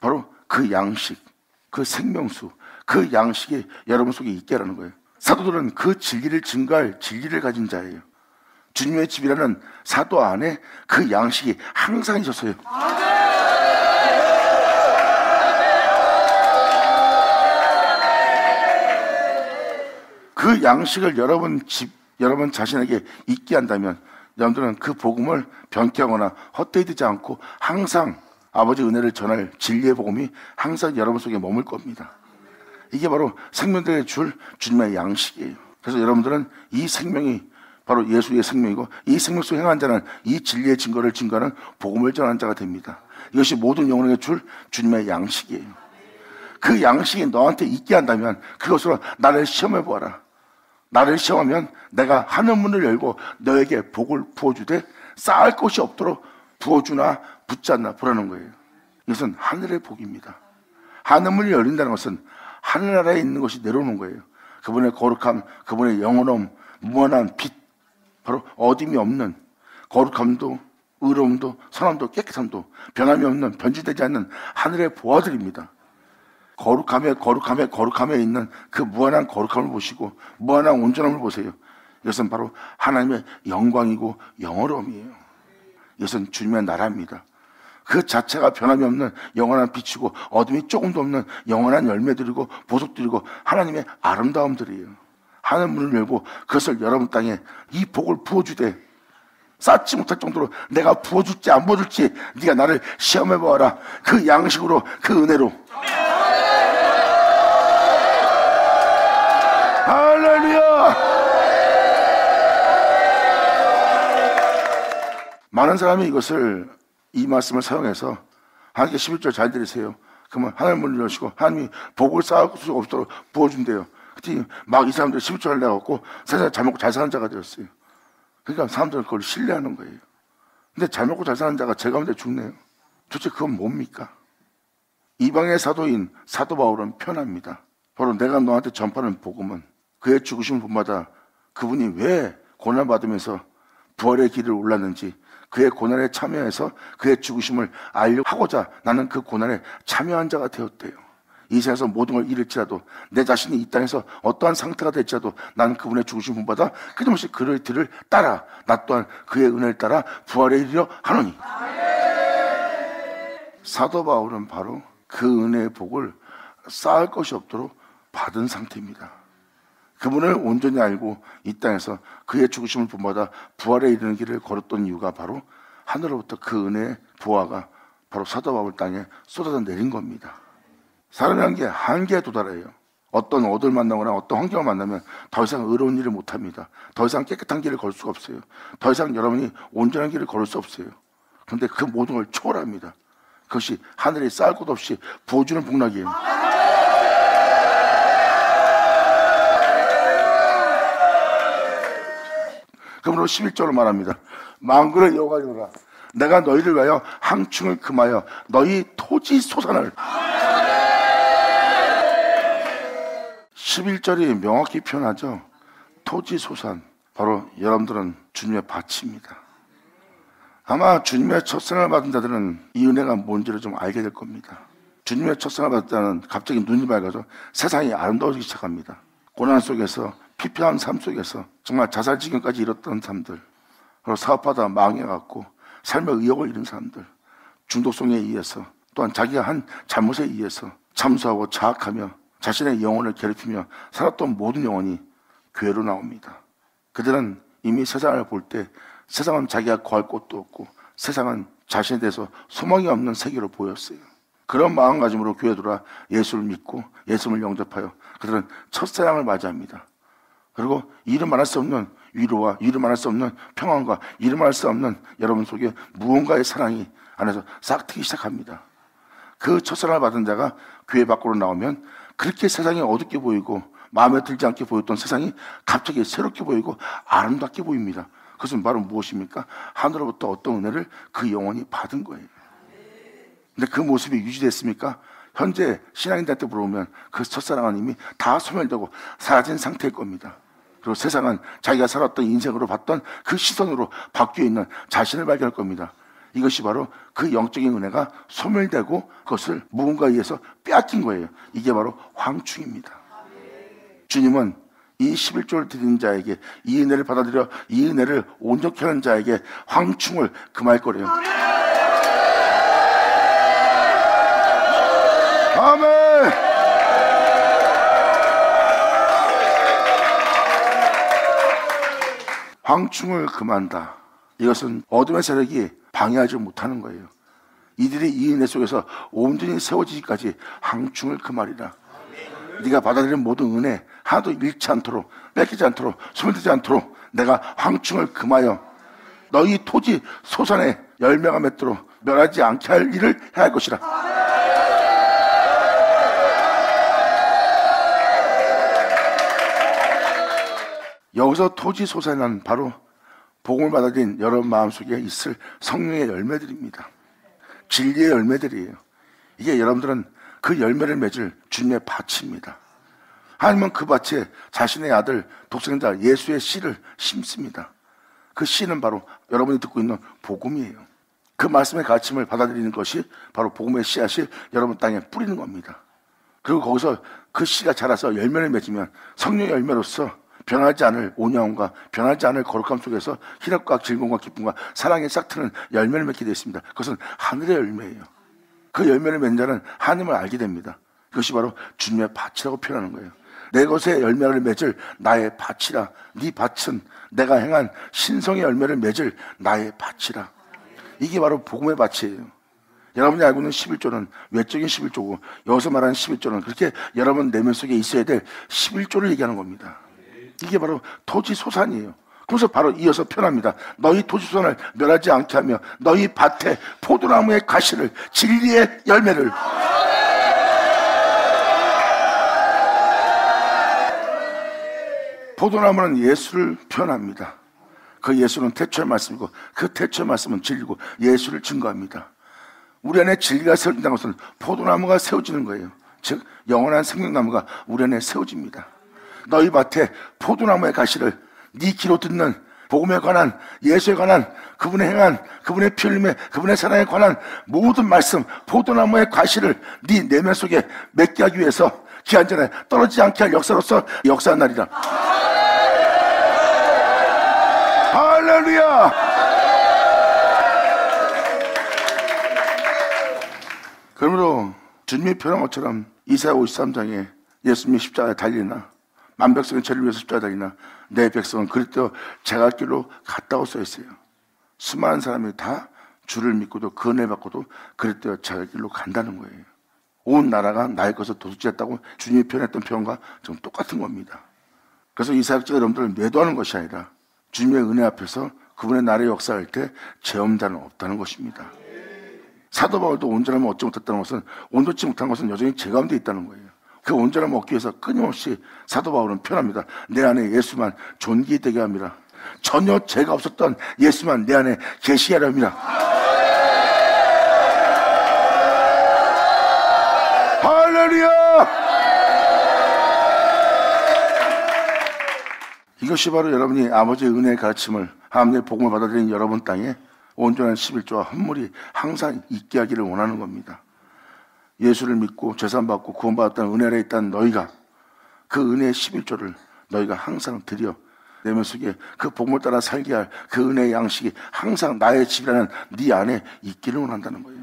바로 그 양식, 그 생명수, 그 양식이 여러분 속에 있게 하라는 거예요. 사도들은 그 진리를 증거할 진리를 가진 자예요. 주님의 집이라는 사도 안에 그 양식이 항상 있었어요. 그 양식을 여러분 자신에게 있게 한다면 여러분들은 그 복음을 변경하거나 헛되이 되지 않고 항상 아버지 은혜를 전할 진리의 복음이 항상 여러분 속에 머물 겁니다. 이게 바로 생명들에게 줄 주님의 양식이에요. 그래서 여러분들은 이 생명이 바로 예수의 생명이고 이 생명 속에 행한 자는 이 진리의 증거를 증거하는 복음을 전하는 자가 됩니다. 이것이 모든 영혼에게 줄 주님의 양식이에요. 그 양식이 너한테 있게 한다면 그것으로 나를 시험해 보아라. 나를 시험하면 내가 하늘 문을 열고 너에게 복을 부어주되 쌓을 곳이 없도록 부어주나 붙지 않나 보라는 거예요. 이것은 하늘의 복입니다. 하늘 문이 열린다는 것은 하늘나라에 있는 것이 내려오는 거예요. 그분의 거룩함, 그분의 영원함, 무한한 빛, 바로 어둠이 없는 거룩함도 의로움도 선함도 깨끗함도 변함이 없는 변질되지 않는 하늘의 보아들입니다. 거룩함에 있는 그 무한한 거룩함을 보시고 무한한 온전함을 보세요. 이것은 바로 하나님의 영광이고 영어로움이에요. 이것은 주님의 나라입니다. 그 자체가 변함이 없는 영원한 빛이고 어둠이 조금도 없는 영원한 열매들이고 보석들이고 하나님의 아름다움들이에요. 하늘 문을 열고 그것을 여러분 땅에 이 복을 부어주되 쌓지 못할 정도로 내가 부어줄지 안 부어줄지 네가 나를 시험해보아라. 그 양식으로, 그 은혜로. 할렐루야. 많은 사람이 이 말씀을 사용해서 하나님께 11절 잘 들으세요. 그러면 하나님 문을 여시고 하나님이 복을 쌓을 수 없도록 부어준대요. 그때 막 이 사람들이 11절을 내갖고 세상에 잘 먹고 잘 사는 자가 되었어요. 그러니까 사람들은 그걸 신뢰하는 거예요. 근데 잘 먹고 잘 사는 자가 제 가운데 죽네요. 도대체 그건 뭡니까? 이방의 사도인 사도 바울은 편합니다. 바로 내가 너한테 전파하는 복음은 그의 죽으심을 본받아 그분이 왜 고난받으면서 부활의 길을 올랐는지 그의 고난에 참여해서 그의 죽으심을 알려하고자 나는 그 고난에 참여한 자가 되었대요. 이 세상에서 모든 걸 잃을지라도 내 자신이 이 땅에서 어떠한 상태가 될지라도 나는 그분의 죽으심을 본받아 끊임없이 그의 뒤를 따라 나 또한 그의 은혜를 따라 부활에 이르려 하노니. 사도 바울은 바로 그 은혜의 복을 쌓을 것이 없도록 받은 상태입니다. 그분을 온전히 알고 이 땅에서 그의 죽으심을 본받아 부활에 이르는 길을 걸었던 이유가 바로 하늘로부터 그 은혜의 보화가 바로 사도 바울 땅에 쏟아져 내린 겁니다. 사람이란 게 한계에 도달해요. 어떤 어들 만나거나 어떤 환경을 만나면 더 이상 의로운 일을 못합니다. 더 이상 깨끗한 길을 걸 수가 없어요. 더 이상 여러분이 온전한 길을 걸을 수 없어요. 그런데 그 모든 걸 초월합니다. 그것이 하늘에 쌓을 것 없이 부어주는 복락이에요. 그러므로 11절로 말합니다. 만군의 여호와가 이르노라 내가 너희를 위하여 항충을 금하여 너희 토지 소산을. 11절이 명확히 표현하죠. 토지 소산, 바로 여러분들은 주님의 밭입니다. 아마 주님의 첫생을 받은 자들은 이 은혜가 뭔지를 좀 알게 될 겁니다. 주님의 첫생을 받은 자는 갑자기 눈이 밝아져 세상이 아름다워지기 시작합니다. 고난 속에서 피폐한 삶 속에서 정말 자살 지경까지 이뤘던 사람들, 그리고 사업하다 망해갖고 삶의 의욕을 잃은 사람들, 중독성에 의해서 또한 자기가 한 잘못에 의해서 참소하고 자학하며 자신의 영혼을 괴롭히며 살았던 모든 영혼이 교회로 나옵니다. 그들은 이미 세상을 볼 때 세상은 자기가 거할 곳도 없고 세상은 자신에 대해서 소망이 없는 세계로 보였어요. 그런 마음가짐으로 교회에 들어와 예수를 믿고 예수를 영접하여 그들은 첫사랑을 맞이합니다. 그리고 이루 말할 수 없는 위로와 이루 말할 수 없는 평안과 이루 말할 수 없는 여러분 속에 무언가의 사랑이 안에서 싹 트기 시작합니다. 그 첫사랑을 받은 자가 교회 밖으로 나오면 그렇게 세상이 어둡게 보이고 마음에 들지 않게 보였던 세상이 갑자기 새롭게 보이고 아름답게 보입니다. 그것은 바로 무엇입니까? 하늘로부터 어떤 은혜를 그 영혼이 받은 거예요. 근데 그 모습이 유지됐습니까? 현재 신앙인들한테 물어보면 그 첫사랑은 이미 다 소멸되고 사라진 상태일 겁니다. 그리고 세상은 자기가 살았던 인생으로 봤던 그 시선으로 바뀌어 있는 자신을 발견할 겁니다. 이것이 바로 그 영적인 은혜가 소멸되고 그것을 무언가에 의해서 빼앗긴 거예요. 이게 바로 황충입니다. 주님은 이 11조를 드리는 자에게 이 은혜를 받아들여 이 은혜를 온전케 하는 자에게 황충을 금할 거래요. 아멘. 황충을 금한다. 이것은 어둠의 세력이 방해하지 못하는 거예요. 이들이 이 은혜 속에서 온전히 세워지기까지 황충을 금하리라. 네가 받아들인 모든 은혜 하나도 잃지 않도록 뺏기지 않도록 소멸되지 않도록 내가 황충을 금하여 너희 토지 소산에 열매가 맺도록 멸하지 않게 할 일을 해야 할 것이라. 여기서 토지 소산은 바로 복음을 받아들인 여러분 마음속에 있을 성령의 열매들입니다. 진리의 열매들이에요. 이게 여러분들은 그 열매를 맺을 주님의 밭입니다. 하나님은 그 밭에 자신의 아들 독생자 예수의 씨를 심습니다. 그 씨는 바로 여러분이 듣고 있는 복음이에요. 그 말씀의 가르침을 받아들이는 것이 바로 복음의 씨앗이 여러분 땅에 뿌리는 겁니다. 그리고 거기서 그 씨가 자라서 열매를 맺으면 성령의 열매로서 변하지 않을 온유함과 변하지 않을 거룩함 속에서 희락과 즐거움과 기쁨과 사랑의 싹트는 열매를 맺게 되어 있습니다. 그것은 하늘의 열매예요. 그 열매를 맺는 자는 하나님을 알게 됩니다. 그것이 바로 주님의 밭이라고 표현하는 거예요. 내 것의 열매를 맺을 나의 밭이라. 네 밭은 내가 행한 신성의 열매를 맺을 나의 밭이라. 이게 바로 복음의 밭이에요. 여러분이 알고 있는 11조는 외적인 11조고 여기서 말하는 11조는 그렇게 여러분 내면 속에 있어야 될 11조를 얘기하는 겁니다. 이게 바로 토지 소산이에요. 그래서 바로 이어서 표현합니다. 너희 토지 소산을 멸하지 않게 하며 너희 밭에 포도나무의 가시를 진리의 열매를. 포도나무는 예수를 표현합니다. 그 예수는 태초의 말씀이고 그 태초의 말씀은 진리고 예수를 증거합니다. 우리 안에 진리가 세워진다는 것은 포도나무가 세워지는 거예요. 즉 영원한 생명나무가 우리 안에 세워집니다. 너희 밭에 포도나무의 가시를 네 귀로 듣는 복음에 관한, 예수에 관한, 그분의 행한, 그분의 피 흘림에, 그분의 사랑에 관한 모든 말씀, 포도나무의 가시를 네 내면 속에 맺게 하기 위해서 기한 전에 떨어지지 않게 할 역사로서 역사한 날이다. 할렐루야! 그러므로 주님이 표현한 것처럼 이사야 53장에 예수님이 십자가에 달리나 만백성의 죄를 위해서 십자가에 달리나 내 백성은 그리스도 제갈길로 갔다고 써 있어요. 수많은 사람이 다 주를 믿고도 그 은혜 받고도 그리스도 제갈길로 간다는 거예요. 온 나라가 나의 것을 도둑질했다고 주님이 표현했던 표현과 좀 똑같은 겁니다. 그래서 이사야가 여러분들을 매도하는 것이 아니라 주님의 은혜 앞에서 그분의 나라의 역사할 때 제엄자는 없다는 것입니다. 사도 바울도 온전함을 얻지 못했다는 것은 온전치 못한 것은 여전히 제 가운데 있다는 거예요. 그 온전함을 얻기 위해서 끊임없이 사도 바울은 표현합니다. 내 안에 예수만 존귀되게 합니다. 전혀 죄가 없었던 예수만 내 안에 계시게 하려 합니다. 할렐루야! 이것이 바로 여러분이 아버지의 은혜의 가르침을 하나님의 복음을 받아들인 여러분 땅에 온전한 11조와 헌물이 항상 있게 하기를 원하는 겁니다. 예수를 믿고 죄산받고 구원받았다는 은혜 아래 있다는 너희가 그 은혜의 11조를 너희가 항상 드려 내면 속에 그 복음을 따라 살게 할 그 은혜의 양식이 항상 나의 집이라는 네 안에 있기를 원한다는 거예요.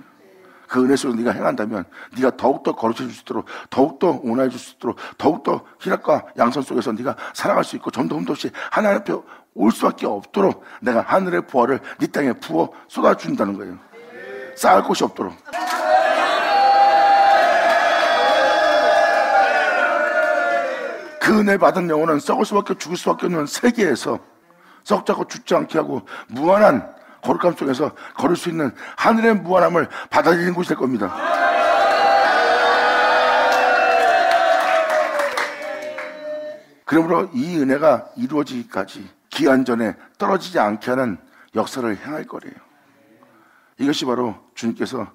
그 은혜 속에 네가 행한다면 네가 더욱더 거룩해질 수 있도록 더욱더 온화해질 수 있도록 더욱더 희락과 양선 속에서 네가 살아갈 수 있고 점도 흠도 없이 하나님 앞에 올 수밖에 없도록 내가 하늘의 보화를 네 땅에 부어 쏟아준다는 거예요. 쌓을 곳이 없도록. 그 은혜 받은 영혼은 썩을 수밖에 죽을 수밖에 없는 세계에서 썩자고 죽지 않게 하고 무한한 거룩함 속에서 걸을 수 있는 하늘의 무한함을 받아들이는 곳이 될 겁니다. 그러므로 이 은혜가 이루어지기까지 기한 전에 떨어지지 않게 하는 역사를 행할 거래요. 이것이 바로 주님께서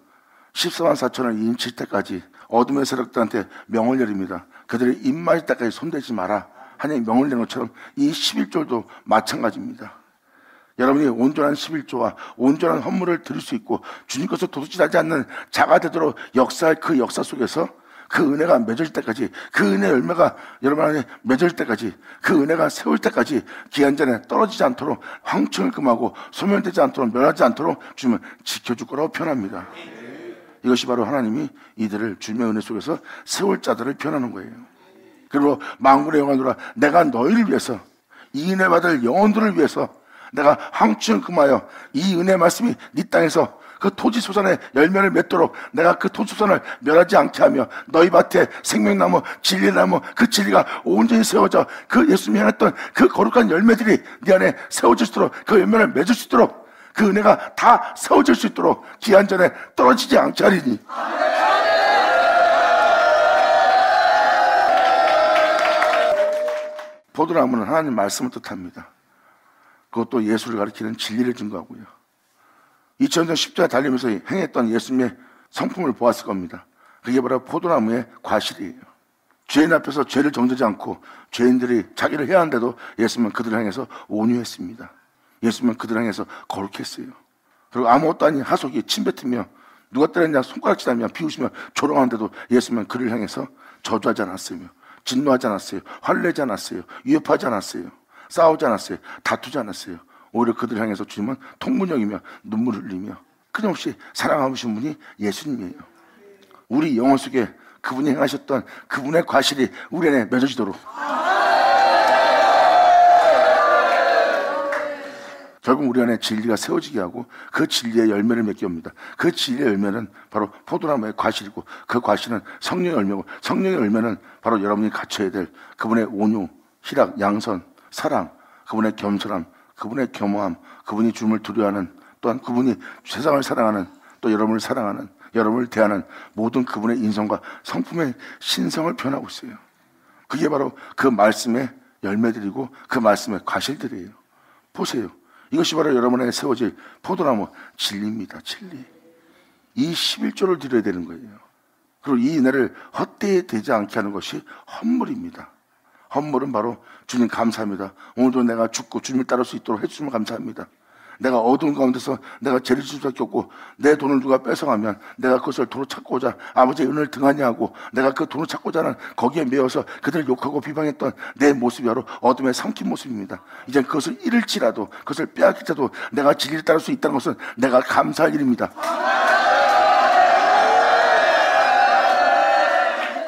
14만 4천을 인칠 때까지 어둠의 세력들한테 명을 내립니다. 그들의 입맞을 때까지 손대지 마라 하나님 명을 내린 것처럼 이 11조도 마찬가지입니다. 여러분이 온전한 11조와 온전한 헌물을 드릴 수 있고 주님 것을 도둑질하지 않는 자가 되도록 역사할 그 역사 속에서 그 은혜가 맺어질 때까지 그 은혜 열매가 여러분 안에 맺어질 때까지 그 은혜가 세울 때까지 기한 전에 떨어지지 않도록 황충을 금하고 소멸되지 않도록 멸하지 않도록 주님은 지켜줄 거라고 표현합니다. 이것이 바로 하나님이 이들을 주님의 은혜 속에서 세울 자들을 표현하는 거예요. 그리고 만군의 영광들아 내가 너희를 위해서 이 은혜 받을 영혼들을 위해서 내가 황충을 금하여 이 은혜 말씀이 네 땅에서 그 토지 소산의 열매를 맺도록 내가 그 토지 소산을 멸하지 않게 하며 너희 밭에 생명나무 진리나무 그 진리가 온전히 세워져 그 예수님이 행했던 그 거룩한 열매들이 네 안에 세워질 수 있도록 그 열매를 맺을 수 있도록 그 은혜가 다 세워질 수 있도록 기한 전에 떨어지지 않게 하리니. 포도나무는 하나님 말씀을 뜻합니다. 그것도 예수를 가리키는 진리를 증거하고요. 2000년 십자가에 달리면서 행했던 예수님의 성품을 보았을 겁니다. 그게 바로 포도나무의 과실이에요. 죄인 앞에서 죄를 정죄지 않고 죄인들이 자기를 해야 하는데도 예수님은 그들을 향해서 온유했습니다. 예수님은 그들을 향해서 거룩했어요. 그리고 아무것도 아닌 하속이 침뱉으며 누가 때렸냐 손가락질하며 비웃으며 조롱하는데도 예수님은 그를 향해서 저주하지 않았어요. 진노하지 않았어요. 화내지 않았어요. 위협하지 않았어요. 싸우지 않았어요. 다투지 않았어요. 오히려 그들을 향해서 주님은 통문형이며 눈물을 흘리며 끊임없이 사랑하신 분이 예수님이에요. 우리 영혼 속에 그분이 행하셨던 그분의 과실이 우리 안에 맺어지도록. 결국 우리 안에 진리가 세워지게 하고 그 진리의 열매를 맺게 합니다. 그 진리의 열매는 바로 포도나무의 과실이고 그 과실은 성령의 열매고 성령의 열매는 바로 여러분이 갖춰야 될 그분의 온유, 희락, 양선, 사랑, 그분의 겸손함, 그분의 겸허함, 그분이 주님을 두려워하는, 또한 그분이 세상을 사랑하는, 또 여러분을 사랑하는, 여러분을 대하는 모든 그분의 인성과 성품의 신성을 표현하고 있어요. 그게 바로 그 말씀의 열매들이고 그 말씀의 과실들이에요. 보세요. 이것이 바로 여러분에게 세워질 포도나무 진리입니다. 진리. 이 11조를 드려야 되는 거예요. 그리고 이 은혜를 헛되이 되지 않게 하는 것이 헌물입니다. 헌물은 바로 주님 감사합니다. 오늘도 내가 죽고 주님을 따를 수 있도록 해주시면 감사합니다. 내가 어두운 가운데서 내가 죄를 질 수밖에 없고 내 돈을 누가 뺏어가면 내가 그것을 돈으로 찾고자 아버지의 은혜를 등한히 하고 내가 그 돈을 찾고자 하는 거기에 매여서 그들을 욕하고 비방했던 내 모습이 바로 어둠에 삼킨 모습입니다. 이제 그것을 잃을지라도 그것을 빼앗길지라도 내가 진리를 따를 수 있다는 것은 내가 감사할 일입니다.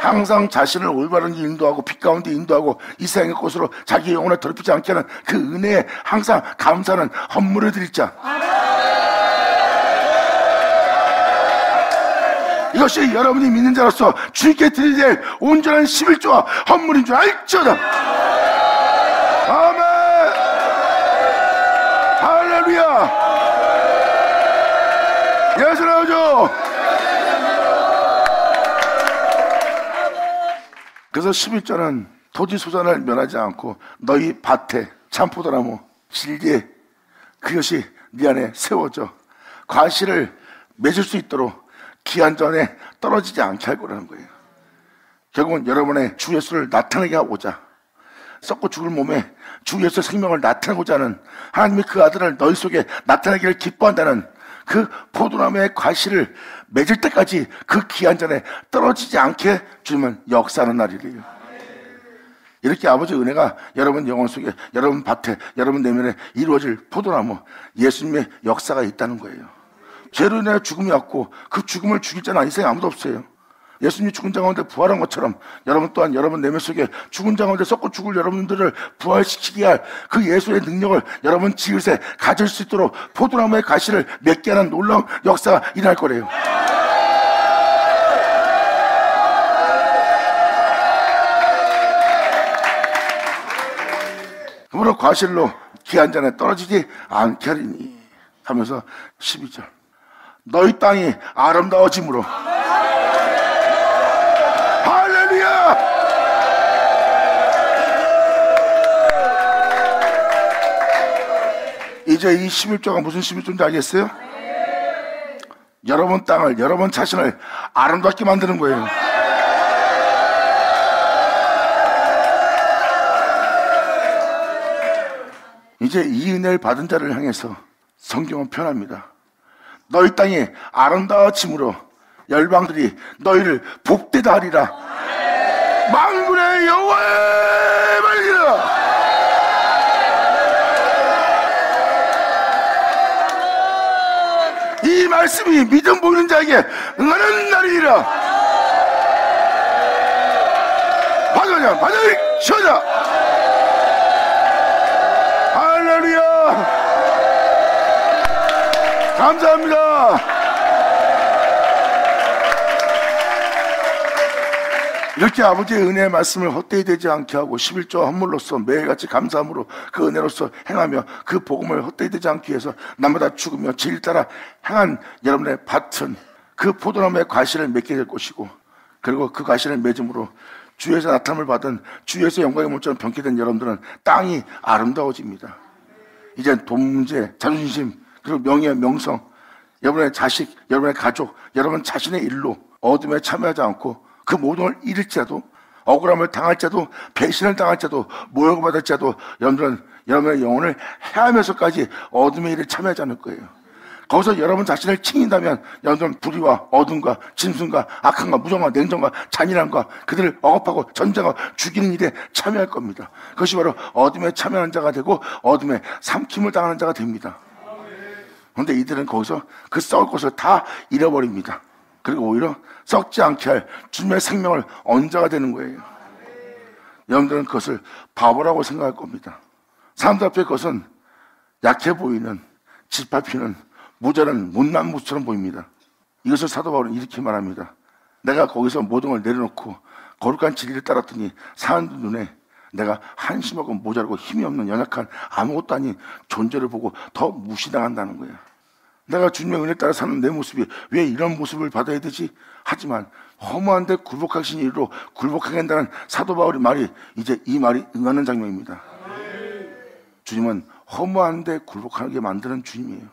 항상 자신을 올바른 인도하고 빛 가운데 인도하고 이 세상의 것으로 자기 영혼을 더럽히지 않게 하는 그 은혜에 항상 감사하는 헌물을 드릴 자. 이것이 여러분이 믿는 자로서 주님께 드려야 될 온전한 11조와 헌물인 줄 알지어다. 아멘. 할렐루야. 예수 나오죠. 그래서 11절은 토지 소산을 면하지 않고 너희 밭에 참포도나무 진리에 그것이 네 안에 세워져 과실을 맺을 수 있도록 기한 전에 떨어지지 않게 할 거라는 거예요. 결국은 여러분의 주 예수를 나타내게 하고자 썩고 죽을 몸에 주 예수의 생명을 나타내고자 하는 하나님의 그 아들을 너희 속에 나타내기를 기뻐한다는 그 포도나무의 과실을 맺을 때까지 그 기한 전에 떨어지지 않게 주님은 역사하는 날이래요. 이렇게 아버지의 은혜가 여러분 영혼 속에, 여러분 밭에, 여러분 내면에 이루어질 포도나무 예수님의 역사가 있다는 거예요. 죄로 인해 죽음이 왔고 그 죽음을 죽일 자는 이 세상에 아무도 없어요. 예수님이 죽은 자 가운데 부활한 것처럼 여러분 또한 여러분 내면 속에 죽은 자 가운데 썩고 죽을 여러분들을 부활시키게 할 그 예수의 능력을 여러분 지읒에 가질 수 있도록 포도나무의 가시를 맺게 하는 놀라운 역사가 일어날 거래요. 그러므로 과실로 기한 전에 떨어지지 않게 하리니 하면서 12절 너희 땅이 아름다워짐으로 이제 이 11조가 무슨 11조인지 알겠어요? 여러분 땅을, 여러분 자신을 아름답게 만드는 거예요. 이제 이 은혜를 받은 자를 향해서 성경은 표현합니다. 너희 땅이 아름다워짐으로 열방들이 너희를 복되다 하리라. 만군의 여호와의 말이라. 이 말씀이 믿음 보이는 자에게 응하는 날이라. 받으냐 받으시오자. 할렐루야. 감사합니다. 이렇게 아버지의 은혜의 말씀을 헛되이 되지 않게 하고 11조 헌물로서 매일같이 감사함으로 그 은혜로서 행하며 그 복음을 헛되이 되지 않기 위해서 날마다 죽으며 진리 따라 행한 여러분의 밭은 그 포도나무의 과실을 맺게 될 것이고, 그리고 그 과실을 맺음으로 주에서 나타남을 받은 주에서 영광의 몸처럼 변케 된 여러분들은 땅이 아름다워집니다. 이젠 돈 문제, 자존심, 그리고 명예, 명성, 여러분의 자식, 여러분의 가족, 여러분 자신의 일로 어둠에 참여하지 않고 그 모든 걸 잃을지라도, 억울함을 당할지라도, 배신을 당할지라도, 모욕을 받을지라도 여러분들은 여러분의 영혼을 해하면서까지 어둠의 일에 참여하지 않을 거예요. 거기서 여러분 자신을 칭인다면 여러분들은 불의와 어둠과 짐승과 악함과 무정과 냉정과 잔인함과 그들을 억압하고 전쟁하고 죽이는 일에 참여할 겁니다. 그것이 바로 어둠에 참여하는 자가 되고 어둠에 삼킴을 당하는 자가 됩니다. 그런데 이들은 거기서 그 싸울 것을 다 잃어버립니다. 그리고 오히려 썩지 않게 할 주님의 생명을 언자가 되는 거예요. 여러분들은 그것을 바보라고 생각할 겁니다. 사람들 앞에 그것은 약해 보이는, 짓밟히는, 모자란 못난 모습처럼 보입니다. 이것을 사도 바울은 이렇게 말합니다. 내가 거기서 모든 걸 내려놓고 거룩한 진리를 따랐더니 사람들 눈에 내가 한심하고 모자라고 힘이 없는 연약한 아무것도 아닌 존재를 보고 더 무시당한다는 거예요. 내가 주님의 은혜 따라 사는 내 모습이 왜 이런 모습을 받아야 되지? 하지만 허무한데 굴복하신 이유로 굴복하게 한다는 사도 바울의 말이 이제 이 말이 응하는 장면입니다. 주님은 허무한데 굴복하게 만드는 주님이에요.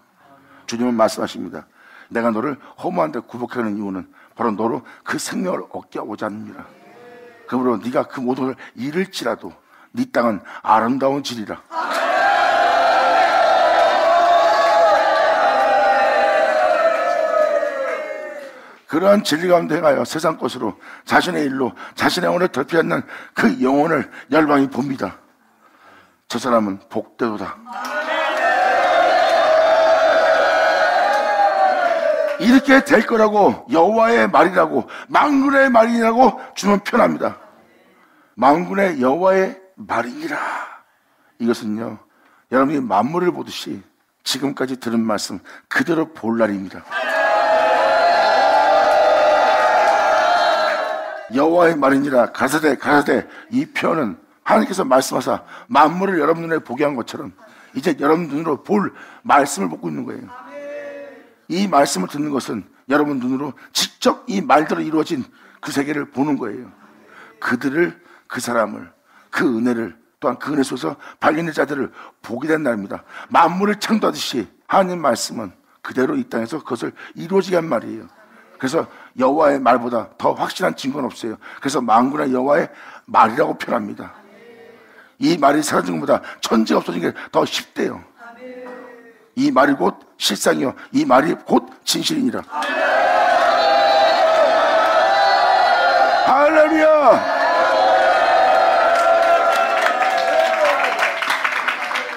주님은 말씀하십니다. 내가 너를 허무한데 굴복하게 하는 이유는 바로 너로 그 생명을 얻게 하고자 합니다. 그러므로 네가 그 모든 걸 잃을지라도 네 땅은 아름다운 질이라. 그러한 진리 가운데 행하여 세상 것으로 자신의 일로 자신의 영혼을 덮지 않는 그 영혼을 열방이 봅니다. 저 사람은 복되도다. 이렇게 될 거라고 여호와의 말이라고 만군의 말이라고 주는 표현합니다. 만군의 여호와의 말이니라. 이것은요, 여러분이 만물을 보듯이 지금까지 들은 말씀 그대로 볼 날입니다. 여호와의 말이니라 가라사대 가라사대, 이 표현은 하나님께서 말씀하사 만물을 여러분 눈에 보게 한 것처럼 이제 여러분 눈으로 볼 말씀을 보고 있는 거예요. 이 말씀을 듣는 것은 여러분 눈으로 직접 이 말대로 이루어진 그 세계를 보는 거예요. 그들을, 그 사람을, 그 은혜를, 또한 그 은혜 속에서 발견된 자들을 보게 된 날입니다. 만물을 창조하듯이 하나님 말씀은 그대로 이 땅에서 그것을 이루어지게 한 말이에요. 그래서 여호와의 말보다 더 확실한 증거는 없어요. 그래서 만군의 여호와의 말이라고 표현합니다. 이 말이 사라진 것보다 천지가 없어진 게 더 쉽대요. 이 말이 곧 실상이요, 이 말이 곧 진실이니라. 할렐루야.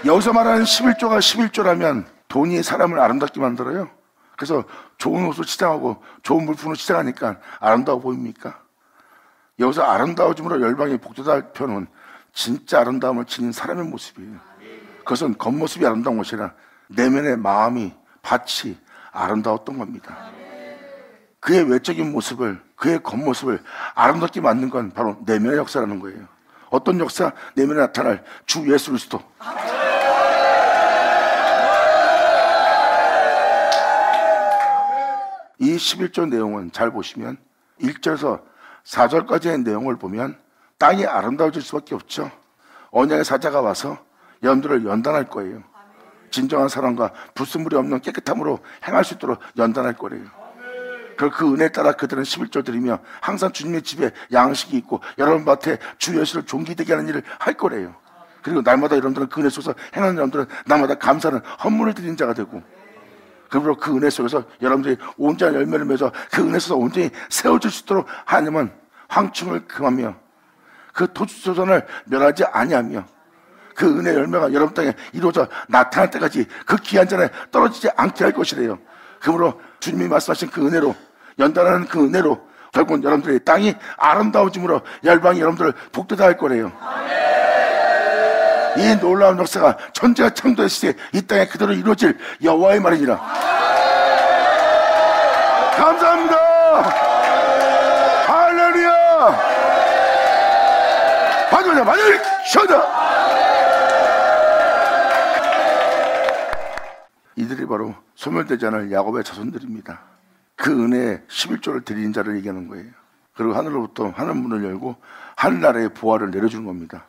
여기서 말하는 11조가 11조라면 돈이 사람을 아름답게 만들어요. 그래서 좋은 옷을 치장하고 좋은 물품을 치장하니까 아름다워 보입니까? 여기서 아름다워짐으로 열방의 복되다 표현은 진짜 아름다움을 지닌 사람의 모습이에요. 그것은 겉모습이 아름다운 것이 아니라 내면의 마음이, 밭이 아름다웠던 겁니다. 그의 외적인 모습을, 그의 겉모습을 아름답게 만든 건 바로 내면의 역사라는 거예요. 어떤 역사? 내면에 나타날 주 예수 그리스도. 이 11조 내용은 잘 보시면 1절에서 4절까지의 내용을 보면 땅이 아름다워질 수밖에 없죠. 언약의 사자가 와서 여러분들을 연단할 거예요. 진정한 사랑과 불순물이 없는 깨끗함으로 행할 수 있도록 연단할 거래요. 그리고 그 은혜에 따라 그들은 11조 드리며 항상 주님의 집에 양식이 있고 여러분 밭에 주 예수를 존귀되게 하는 일을 할 거래요. 그리고 날마다 여러분들은 그 은혜 속에서 행하는 여러분들은 날마다 감사하는 헌물을 드리는 자가 되고, 그리고 그 은혜 속에서 여러분들이 온전한 열매를 맺어 그 은혜 속에서 온전히 세워질 수 있도록 하나님은 황충을 금하며 그 토주조선을 멸하지 아니하며 그 은혜 열매가 여러분 땅에 이루어져 나타날 때까지 그 귀한 잔에 떨어지지 않게 할 것이래요. 그러므로 주님이 말씀하신 그 은혜로, 연단하는 그 은혜로 결국은 여러분들의 땅이 아름다워짐으로 열방이 여러분들을 복되다 할 거래요. 이 놀라운 역사가 천지가 창조했을 때 이 땅에 그대로 이루어질 여호와의 말이니라. 감사합니다. 할렐루야. 맞아, 맞아, 쉬어다. 이들이 바로 소멸되지 않을 야곱의 자손들입니다. 그 은혜에 11조를 드린 자를 얘기하는 거예요. 그리고 하늘로부터 하늘문을 열고 하늘나라의 보화를 내려주는 겁니다.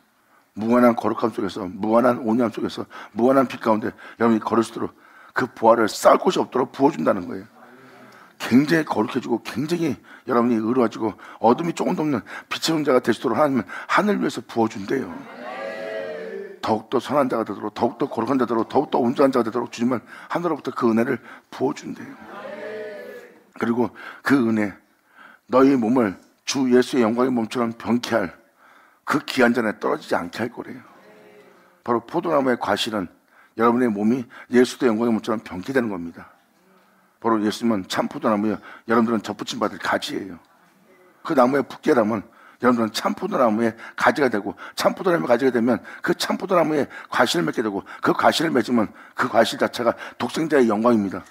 무한한 거룩함 속에서, 무한한 온유함 속에서, 무한한 빛 가운데 여러분이 걸을 수 있도록 그 보화를 쌓을 곳이 없도록 부어준다는 거예요. 굉장히 거룩해지고 굉장히 여러분이 의로워지고 어둠이 조금도 없는 빛의 혼자가 될 수 있도록 하나님은 하늘 위에서 부어준대요. 더욱더 선한 자가 되도록, 더욱더 거룩한 자가 되도록, 더욱더 온전한 자가 되도록 주님은 하늘로부터 그 은혜를 부어준대요. 그리고 그 은혜, 너희 몸을 주 예수의 영광의 몸처럼 병케 할 그 귀한 잔에 떨어지지 않게 할 거래요. 바로 포도나무의 과실은 여러분의 몸이 예수의 영광의 몸처럼 병케 되는 겁니다. 바로 예수님은 참포도나무에 여러분들은 접붙임 받을 가지예요. 그 나무에 붙게라면 여러분들은 참포도나무의 가지가 되고, 참포도나무의 가지가 되면 그 참포도나무에 과실을 맺게 되고, 그 과실을 맺으면 그 과실 자체가 독생자의 영광입니다.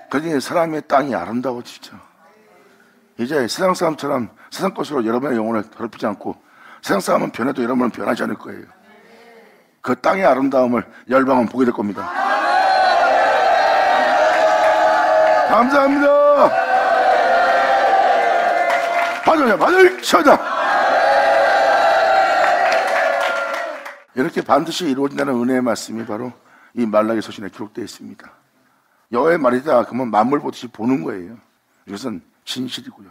그러니 사람의 땅이 아름다워지죠. 이제 세상 사람처럼 세상 것으로 여러분의 영혼을 더럽히지 않고, 세상 사람은 변해도 여러분은 변하지 않을 거예요. 그 땅의 아름다움을 열방은 보게 될 겁니다. 감사합니다. 받으셔자. 이렇게 반드시 이루어진다는 은혜의 말씀이 바로 이 말라기 서신에 기록되어 있습니다. 여호와의 말이다 그러면 만물 보듯이 보는 거예요. 이것은 진실이고요.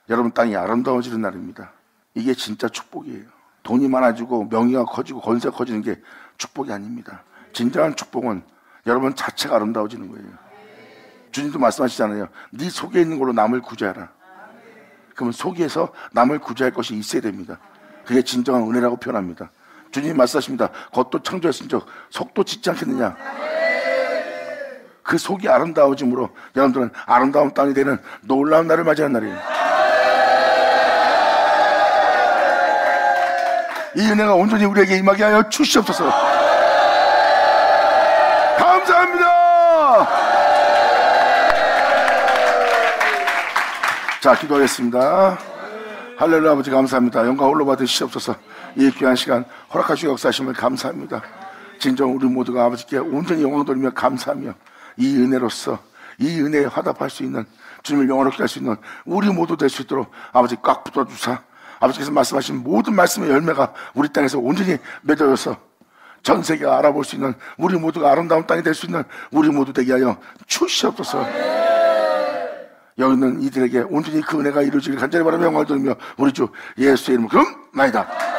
여러분 땅이 아름다워지는 날입니다. 이게 진짜 축복이에요. 돈이 많아지고 명예가 커지고 권세가 커지는 게 축복이 아닙니다. 진정한 축복은 여러분 자체가 아름다워지는 거예요. 주님도 말씀하시잖아요. 네 속에 있는 걸로 남을 구제하라. 그러면 속에서 남을 구제할 것이 있어야 됩니다. 그게 진정한 은혜라고 표현합니다. 주님이 말씀하십니다. 겉도 창조했은 적 속도 짓지 않겠느냐. 그 속이 아름다워짐으로 여러분들은 아름다운 땅이 되는 놀라운 날을 맞이하는 날이에요. 이 은혜가 온전히 우리에게 임하게 하여 주시옵소서. 감사합니다. 자, 기도하겠습니다. 할렐루야. 아버지 감사합니다. 영광 홀로 받으시옵소서. 이 귀한 시간 허락하시고 역사하심을 감사합니다. 진정 우리 모두가 아버지께 온전히 영광 돌리며 감사하며 이 은혜로서 이 은혜에 화답할 수 있는, 주님을 영원롭게 할 수 있는 우리 모두 될 수 있도록 아버지 꽉 붙어주사, 아버지께서 말씀하신 모든 말씀의 열매가 우리 땅에서 온전히 맺어져서 전 세계가 알아볼 수 있는, 우리 모두가 아름다운 땅이 될 수 있는 우리 모두 되게 하여 주시옵소서. 여기 있는 이들에게 온전히 그 은혜가 이루어지길 간절히 바라며 영광을 돌리며 우리 주 예수의 이름으로 기도합니다.